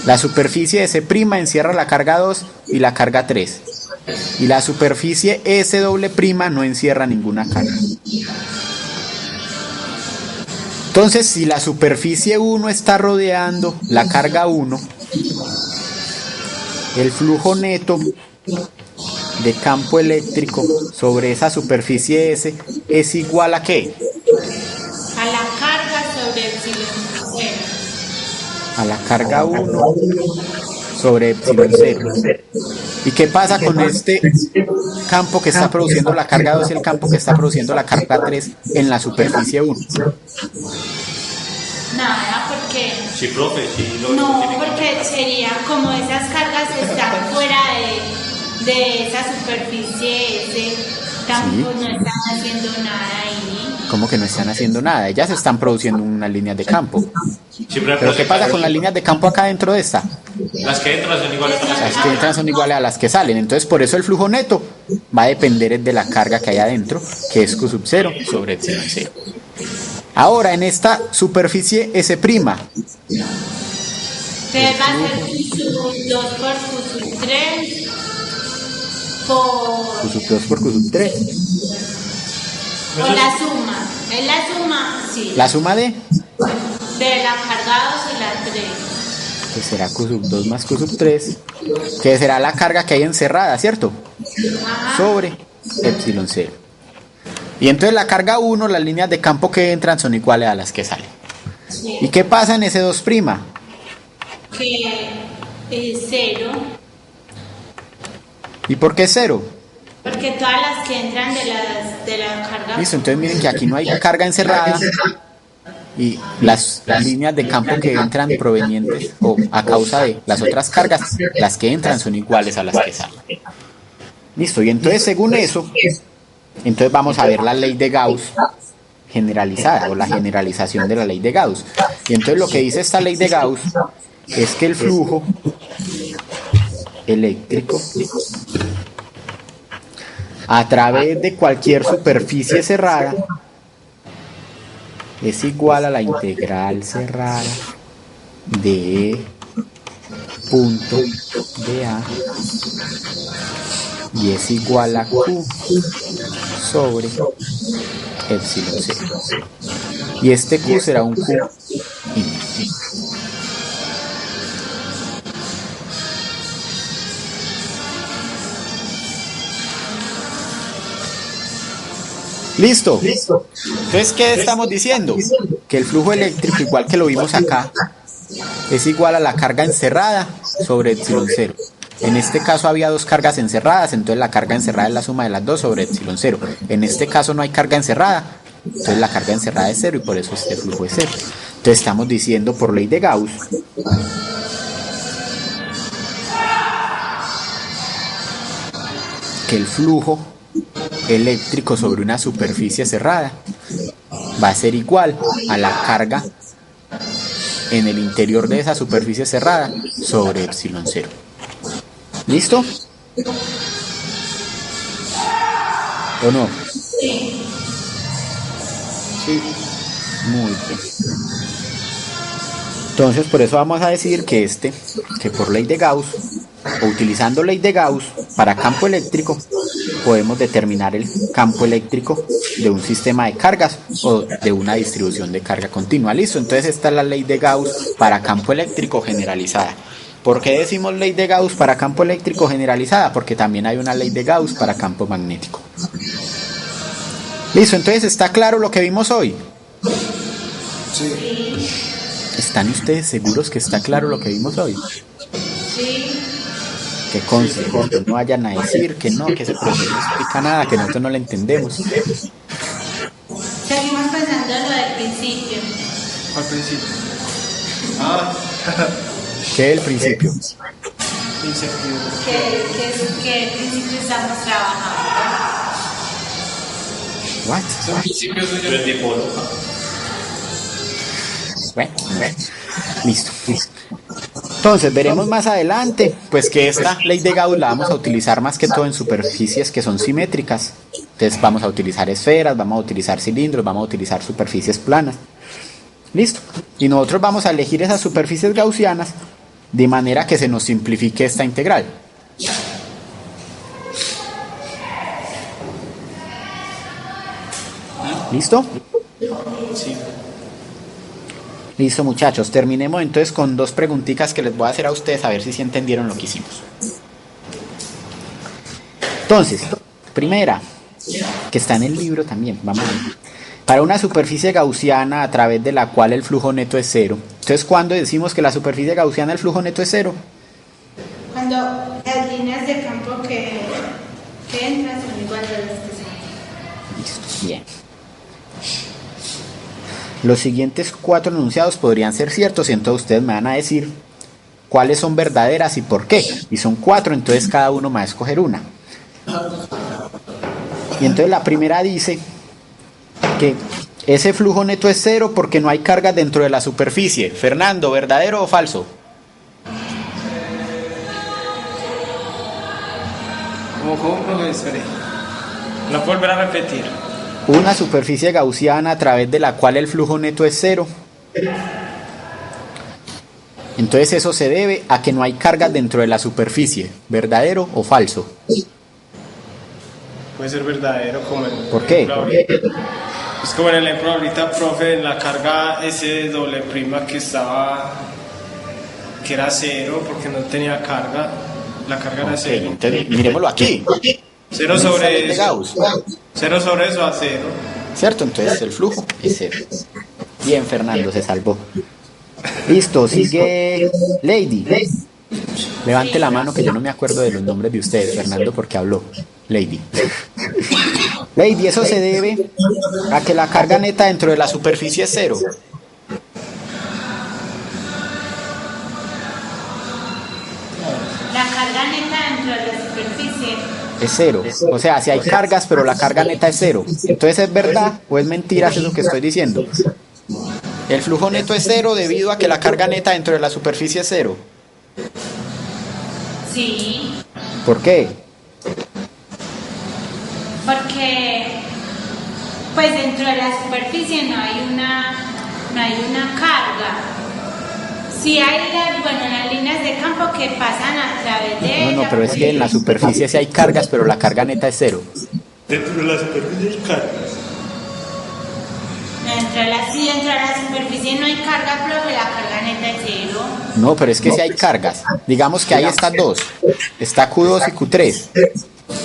La superficie S' encierra la carga 2 y la carga 3. Y la superficie S doble prima no encierra ninguna carga. Entonces, si la superficie 1 está rodeando la carga 1, el flujo neto de campo eléctrico sobre esa superficie S es igual ¿a qué? A la carga sobre epsilon 0. A la carga 1 sobre epsilon 0. ¿Y qué pasa con este campo que está produciendo la carga 2 y el campo que está produciendo la carga 3 en la superficie 1? Nada, porque... Sí, profe, sí. No, porque sería como esas cargas están fuera de esa superficie S, tampoco no están haciendo nada ahí. ¿Cómo que no están haciendo nada? Ellas están produciendo unas líneas de campo. Sí, ¿Pero qué pasa con las líneas de campo acá dentro de esta? Las que entran son iguales a Las que entran son iguales a las que salen. Entonces, por eso el flujo neto va a depender de la carga que hay adentro, que es Q sub 0 sobre epsilon 0. Ahora, en esta superficie S', Entonces va a ser Q sub 2 por Q sub 3 por... Q sub 2 por Q sub 3. O la suma. Es la suma, sí. La suma de la carga 2 y la 3. pues será Q sub 2 más Q sub 3, que será la carga que hay encerrada, ¿cierto? Ajá. Sobre epsilon 0. Y entonces la carga 1, las líneas de campo que entran son iguales a las que salen. Sí. ¿Y qué pasa en S2'? Que es 0. ¿Y por qué 0? Porque todas las que entran de la carga... Listo, entonces miren que aquí no hay carga encerrada y las líneas de campo que entran provenientes o a causa de las otras cargas, las que entran son iguales a las que salen. Listo, y entonces según eso, entonces vamos a ver la ley de Gauss generalizada o la generalización de la ley de Gauss. Y entonces lo que dice esta ley de Gauss es que el flujo eléctrico a través de cualquier superficie cerrada es igual a la integral cerrada de E punto de A y es igual a Q sobre epsilon 0. Y este Q será un Q íntegro. ¿Listo? Entonces, ¿qué estamos diciendo? Que el flujo eléctrico, igual que lo vimos acá, es igual a la carga encerrada sobre epsilon 0. En este caso había dos cargas encerradas, entonces la carga encerrada es la suma de las dos sobre epsilon 0. En este caso no hay carga encerrada, entonces la carga encerrada es 0 y por eso este flujo es 0. Entonces estamos diciendo por ley de Gauss que el flujo eléctrico sobre una superficie cerrada va a ser igual a la carga en el interior de esa superficie cerrada sobre epsilon 0. ¿Listo? ¿O no? Sí. Sí. Muy bien. Entonces por eso vamos a decir que que por ley de Gauss o utilizando ley de Gauss para campo eléctrico podemos determinar el campo eléctrico de un sistema de cargas o de una distribución de carga continua. Listo, entonces esta es la ley de Gauss para campo eléctrico generalizada. ¿Por qué decimos ley de Gauss para campo eléctrico generalizada? Porque también hay una ley de Gauss para campo magnético. Listo, entonces ¿está claro lo que vimos hoy? Sí. ¿Están ustedes seguros que está claro lo que vimos hoy? Sí. Que conste, que no vayan a decir que no, que ese profesor no explica nada, que nosotros no lo entendemos. Seguimos pensando en lo del principio. Al principio. Ah, ¿Qué es el principio? incertidumbre. ¿Qué principio estamos trabajando? What? Ese principio suyo. Pero el dipolo. Bueno, listo. Entonces veremos más adelante pues que esta ley de Gauss la vamos a utilizar más que todo en superficies que son simétricas. Entonces vamos a utilizar esferas, vamos a utilizar cilindros, vamos a utilizar superficies planas. Listo. Y nosotros vamos a elegir esas superficies gaussianas de manera que se nos simplifique esta integral. ¿Listo? Sí. Listo, muchachos. Terminemos entonces con dos preguntitas que les voy a hacer a ustedes a ver si entendieron lo que hicimos. Entonces, primera, que está en el libro también, vamos a ver. Para una superficie gaussiana a través de la cual el flujo neto es cero. Entonces, ¿cuándo decimos que la superficie gaussiana el flujo neto es cero? Cuando las líneas de campo que entran son iguales a las que salen. Listo, bien. Los siguientes 4 enunciados podrían ser ciertos y entonces ustedes me van a decir cuáles son verdaderas y por qué. Y son 4, entonces cada uno me va a escoger una. Y entonces la primera dice que ese flujo neto es cero porque no hay cargas dentro de la superficie. Fernando, ¿verdadero o falso? ¿Cómo, profesor? ¿Lo puedo volver a repetir? Una superficie gaussiana a través de la cual el flujo neto es cero. Entonces eso se debe a que no hay cargas dentro de la superficie. ¿Verdadero o falso? Puede ser verdadero como en... ¿Por qué? Es como en el ejemplo ahorita, profe, en la carga S doble prima que era cero porque no tenía carga. La carga era cero. Entonces, miremoslo aquí. Cero sobre eso. Cero sobre eso a cero. ¿Cierto? Entonces el flujo es cero. Bien, Fernando, se salvó. Listo, sigue Lady. Levante la mano que yo no me acuerdo de los nombres de ustedes, Fernando, porque habló. Lady. Lady, eso se debe a que la carga neta dentro de la superficie es cero. La carga neta dentro de la superficie Es cero. O sea, si hay cargas, pero la carga neta es cero. Entonces, ¿es verdad o es mentira eso que estoy diciendo? El flujo neto es cero debido a que la carga neta dentro de la superficie es cero. sí, ¿Por qué? porque pues dentro de la superficie no hay una carga. Sí hay las líneas de campo que pasan a través de ella. No, pero es que en la superficie sí hay cargas, pero la carga neta es cero. Dentro de la superficie hay cargas. Dentro de la superficie no hay carga, profe, la carga neta es cero. No, pero es que sí hay cargas. Digamos que hay estas dos. Está Q2 y Q3.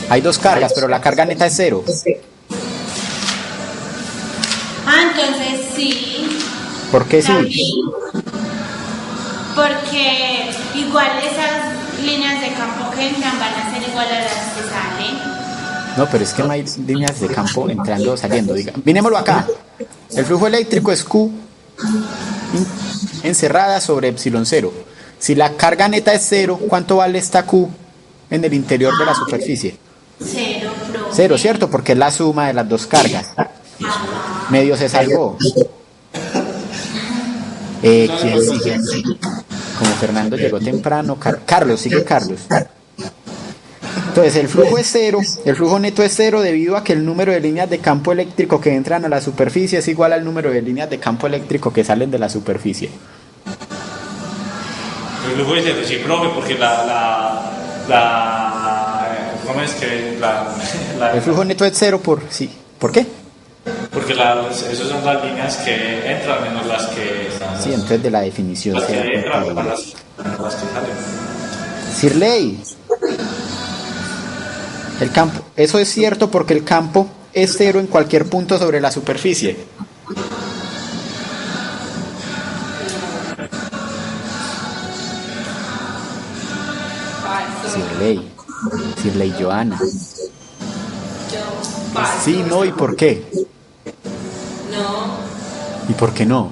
Hay dos cargas, pero la carga neta es cero. Entonces sí. ¿Por qué sí? Porque igual esas líneas de campo que entran van a ser igual a las que salen. No, pero es que no hay líneas de campo entrando o saliendo. Mirémoslo acá. El flujo eléctrico es Q encerrada sobre epsilon cero. Si la carga neta es cero, ¿cuánto vale esta Q en el interior de la superficie? Cero, profe. Cero, ¿cierto? Porque es la suma de las dos cargas. Medio se salvó. ¿Quién sigue? Como Fernando llegó temprano, Carlos, sigue Carlos. Entonces el flujo es cero, el flujo neto es cero debido a que el número de líneas de campo eléctrico que entran a la superficie es igual al número de líneas de campo eléctrico que salen de la superficie. El flujo es cero, sí, profe, porque ¿cómo es que El flujo neto es cero sí. ¿Por qué? Porque esas son las líneas que entran menos las que están. Sí, entonces de la definición Las se da que cuenta entran de menos las que salen. Sirley, el campo, eso es cierto porque el campo es cero en cualquier punto sobre la superficie. Sirley Joana. Sí, no, ¿y por qué? No. ¿Y por qué no?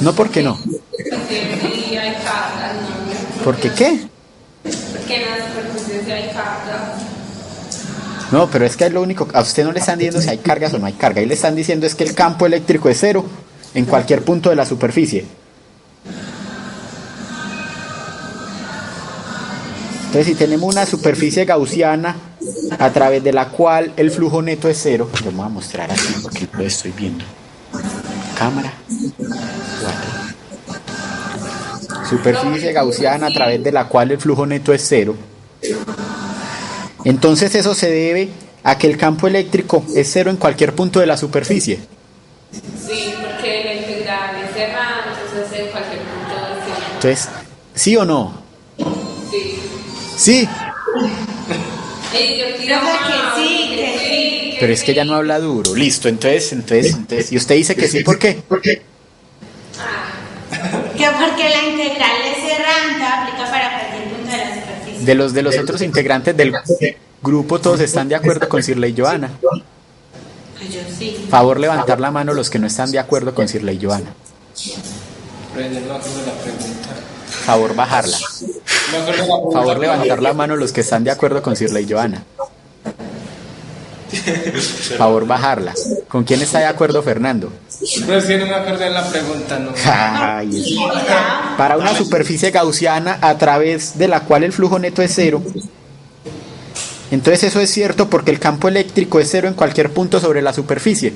No, ¿por qué no? Porque sí hay cargas, ¿no? ¿Por qué qué? Porque en las superficies sí hay cargas. No, pero es que es lo único, a usted no le están diciendo si hay cargas o no hay carga, ahí le están diciendo es que el campo eléctrico es cero en cualquier punto de la superficie. Entonces, si tenemos una superficie gaussiana a través de la cual el flujo neto es cero, lo voy a mostrar así porque lo estoy viendo. Cámara 4. Superficie gaussiana a través de la cual el flujo neto es cero. Entonces eso se debe a que el campo eléctrico es cero en cualquier punto de la superficie. Sí, porque la integral es cerrada, entonces en cualquier punto es cero. Entonces, ¿sí o no? Sí. Sí, Ey, yo quiero Profe, más, que sí. pero es que ya no habla duro. Listo, entonces, y usted dice que sí, ¿por qué? Que porque la integral es cerrada, entonces aplica para cualquier punto de la superficie. De los otros integrantes del grupo, todos están de acuerdo con Sirley y Joana. Pues yo sí. Favor levantar la mano los que no están de acuerdo con Sirley y Joana. Pero yo no me acuerdo de la pregunta. Favor bajarla. No me acuerdo de la pregunta. Favor levantar la mano los que están de acuerdo con Sirley y Joana. Favor bajarla. ¿Con quién está de acuerdo Fernando? Pero es que no me acuerdo de la pregunta, no. Ay, para una superficie gaussiana a través de la cual el flujo neto es cero. Entonces eso es cierto porque el campo eléctrico es cero en cualquier punto sobre la superficie.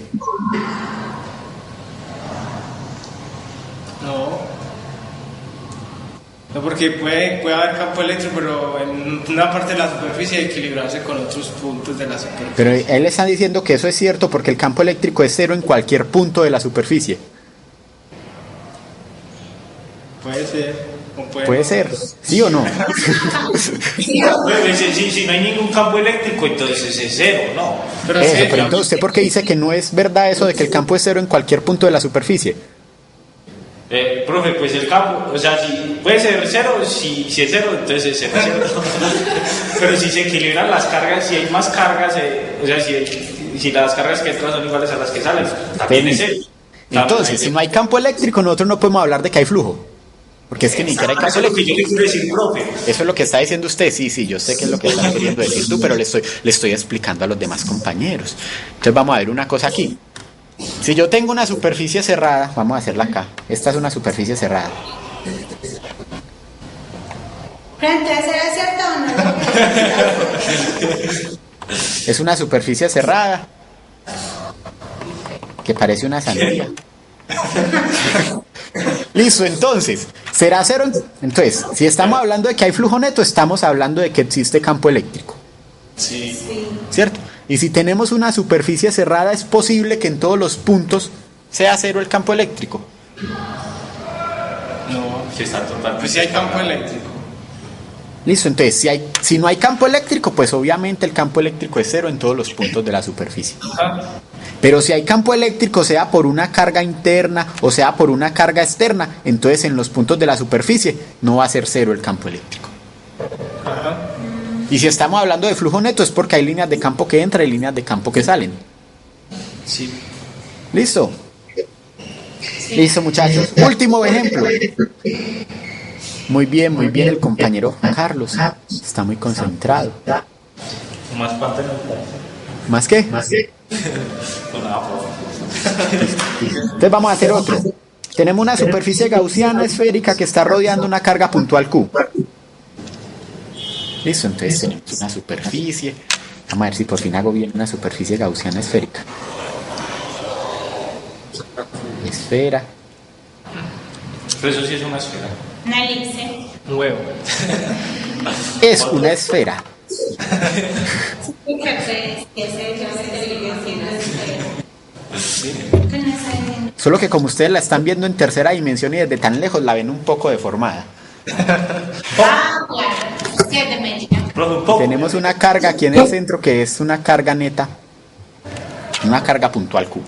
No, porque puede haber campo eléctrico, pero en una parte de la superficie hay que equilibrarse con otros puntos de la superficie. Pero él está diciendo que eso es cierto porque el campo eléctrico es cero en cualquier punto de la superficie. Puede ser. O Puede no. ser, ¿sí o no? Si no hay ningún campo eléctrico, entonces es cero, ¿no? Pero Eso, sí, pero entonces usted por qué dice que no es verdad eso de que el campo es cero en cualquier punto de la superficie. Profe, pues el campo, o sea, si puede ser cero, si es cero, entonces es cero. Pero si se equilibran las cargas, si hay más cargas, o sea, si las cargas que entran son iguales a las que salen, también es cero. Entonces, si no hay campo eléctrico, nosotros no podemos hablar de que hay flujo. Porque es que ni siquiera hay campo Eso es lo que yo eléctrico. le quiero decir, profe. Eso es lo que está diciendo usted, sí, yo sé que es lo que está queriendo decir tú, pero le estoy explicando a los demás compañeros. Entonces vamos a ver una cosa aquí. Si yo tengo una superficie cerrada, vamos a hacerla acá. Esta es una superficie cerrada. Pero entonces era cierto o no. Es una superficie cerrada que parece una sandía. Listo, entonces, será cero. Entonces, si estamos hablando de que hay flujo neto, estamos hablando de que existe campo eléctrico. Sí. ¿Cierto? Y si tenemos una superficie cerrada, es posible que en todos los puntos sea cero el campo eléctrico. No. Sí, está totalmente. Pues sí hay campo eléctrico. Listo, entonces, si no hay campo eléctrico, pues obviamente el campo eléctrico es cero en todos los puntos de la superficie. Pero si hay campo eléctrico, sea por una carga interna o sea por una carga externa, entonces en los puntos de la superficie no va a ser cero el campo eléctrico. Ajá. Y si estamos hablando de flujo neto es porque hay líneas de campo que entran y líneas de campo que salen. Sí. ¿Listo? Listo, muchachos. Último ejemplo. Muy bien el compañero Carlos. Está muy concentrado. Más parte no. ¿Más qué? No, nada, profe. Entonces vamos a hacer otro. Tenemos una superficie gaussiana esférica que está rodeando una carga puntual Q. Listo, entonces tenemos una superficie. Vamos a ver si por fin hago bien una superficie gaussiana esférica. Esfera. Pero eso sí es una esfera. Una elipse. Un huevo. Es una esfera. Que pues, que se yo se termina siendo esfera. Que no sé. Solo que como ustedes la están viendo en tercera dimensión y desde tan lejos la ven un poco deformada. Ah, claro. 7 métricas. Profe, un poco. Tenemos una carga aquí en el centro que es una carga neta. Una carga puntual Q.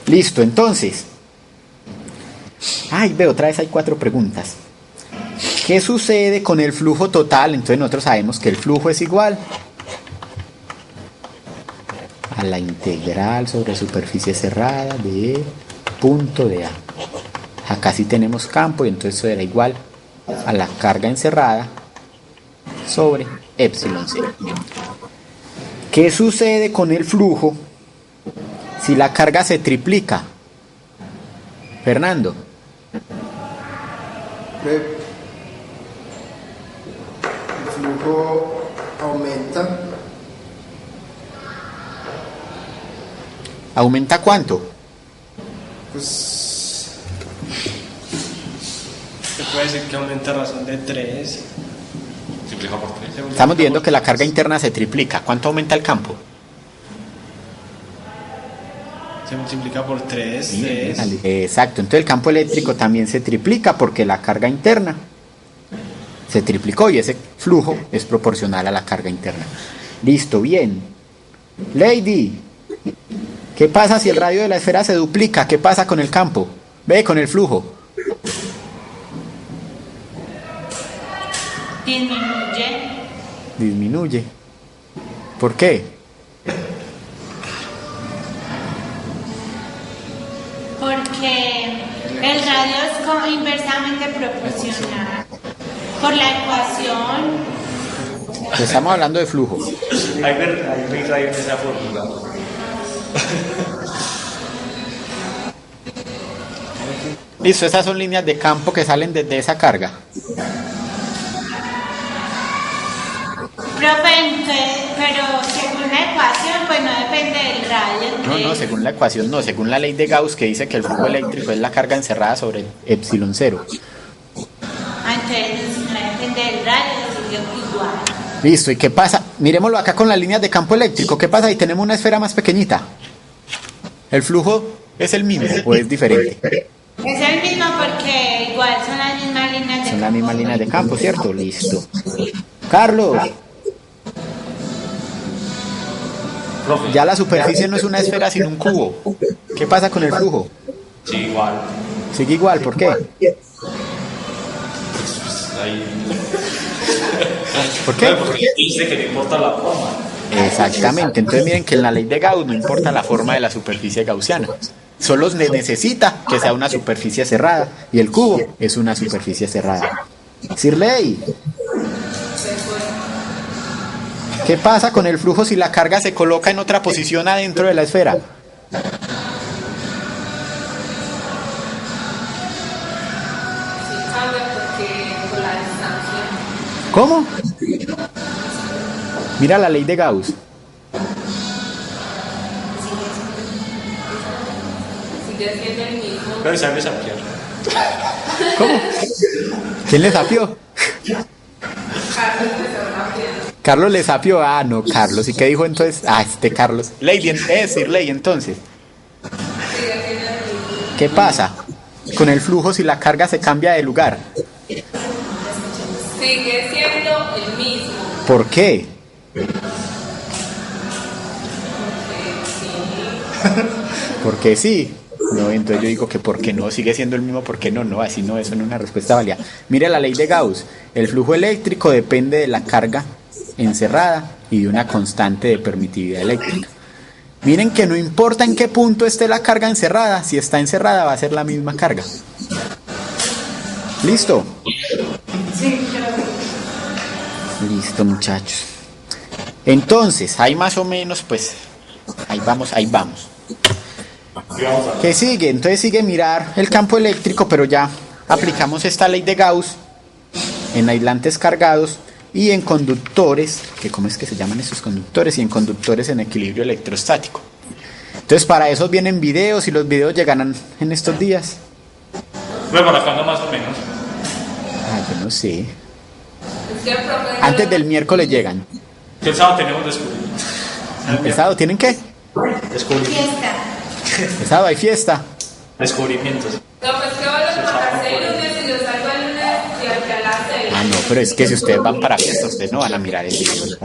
Listo, entonces. Ay, veo, otra vez hay 4 preguntas. ¿Qué sucede con el flujo total? Entonces nosotros sabemos que el flujo es igual a la integral sobre superficie cerrada de punto de A. Acá sí tenemos campo y entonces eso era igual a la carga encerrada sobre epsilon 0. ¿Qué sucede con el flujo si la carga se triplica? Fernando. El flujo aumenta. ¿Aumenta cuánto? Pues Se puede decir que aumenta a razón de 3. Simplifica por 3. Estamos viendo que la carga interna se triplica. ¿Cuánto aumenta el campo? Se multiplica por 3. Exacto, entonces el campo eléctrico también se triplica porque la carga interna se triplicó y ese flujo es proporcional a la carga interna. Listo, bien. Lady, ¿qué pasa si el radio de la esfera se duplica? ¿Qué pasa con el campo? Ve, con el flujo. Disminuye. ¿Por qué? Porque el radio es inversamente proporcional por la ecuación. Estamos hablando de flujo. Hay radio en esa fórmula. Listo, estas son líneas de campo que salen desde esa carga. Profe, pero según la ecuación, pues no depende del radio. No, según la ecuación no, según la ley de Gauss que dice que el flujo eléctrico es la carga encerrada sobre epsilon cero. Entonces no depende del radio, sigue igual. Listo, ¿y qué pasa? Miremoslo acá con las líneas de campo eléctrico. ¿Qué pasa si tenemos una esfera más pequeñita? ¿El flujo es el mismo o es diferente? Es el mismo porque igual son las mismas líneas de campo. Son las mismas líneas de campo, ¿cierto? Listo. Carlos. Ya la superficie no es una esfera sino un cubo. ¿Qué pasa con el flujo? Sí, igual. Sigue igual, ¿por qué? Ahí. ¿Por qué? Porque dice que no importa la forma. Exactamente, entonces miren que en la ley de Gauss no importa la forma de la superficie gaussiana. Solo necesita que sea una superficie cerrada y el cubo es una superficie cerrada. Sirley, ¿qué pasa con el flujo si la carga se coloca en otra posición adentro de la esfera? Sí cambia porque por la distancia. ¿Cómo? Mira la ley de Gauss. Sigue siendo el mismo. Pero sabes ampliar. ¿Cómo? ¿Quién le sapió? Carlos empezó rápido. Carlos le sapió. Ah, no, Carlos. ¿Y qué dijo entonces? Ah, Carlos. Lady, es decir, Ley, entonces. Sigue siendo el mismo. ¿Qué pasa con el flujo si la carga se cambia de lugar? Sigue siendo el mismo. ¿Por qué? Porque sí. No, entonces yo digo que porque no, sigue siendo el mismo, porque no, no, así no, eso no es una respuesta válida. Mire la ley de Gauss, el flujo eléctrico depende de la carga encerrada y de una constante de permitividad eléctrica. Miren que no importa en qué punto esté la carga encerrada, si está encerrada va a ser la misma carga. ¿Listo? Sí, claro. Listo, muchachos. Entonces, ahí más o menos, pues, ahí vamos, ahí vamos. ¿Qué sigue? Entonces sigue mirar el campo eléctrico, pero ya aplicamos esta ley de Gauss en aislantes cargados y en conductores, que ¿cómo es que se llaman esos conductores? Y en conductores en equilibrio electrostático. Entonces para eso vienen videos y los videos llegarán en estos días. Bueno, ¿para cuándo más o menos? Ah, yo no sé. Es que el profe no Antes lo- del miércoles llegan. Que el sábado tenemos descubrimiento. ¿El sábado tienen qué? Fiesta. El sábado hay fiesta. Descubrimientos. No, pues que vos lo pasaste el lunes y yo salgo el lunes y aquí a las 6. Ah, no, pero es que si ustedes van para fiesta, ustedes no van a mirar el video.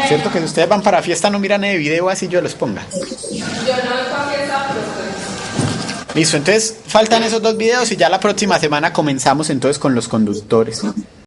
¿Cierto que si ustedes van para fiesta no miran el video así yo los ponga? Yo no he confiesado, pero pues. Listo, entonces faltan esos dos videos y ya la próxima semana comenzamos entonces con los conductores.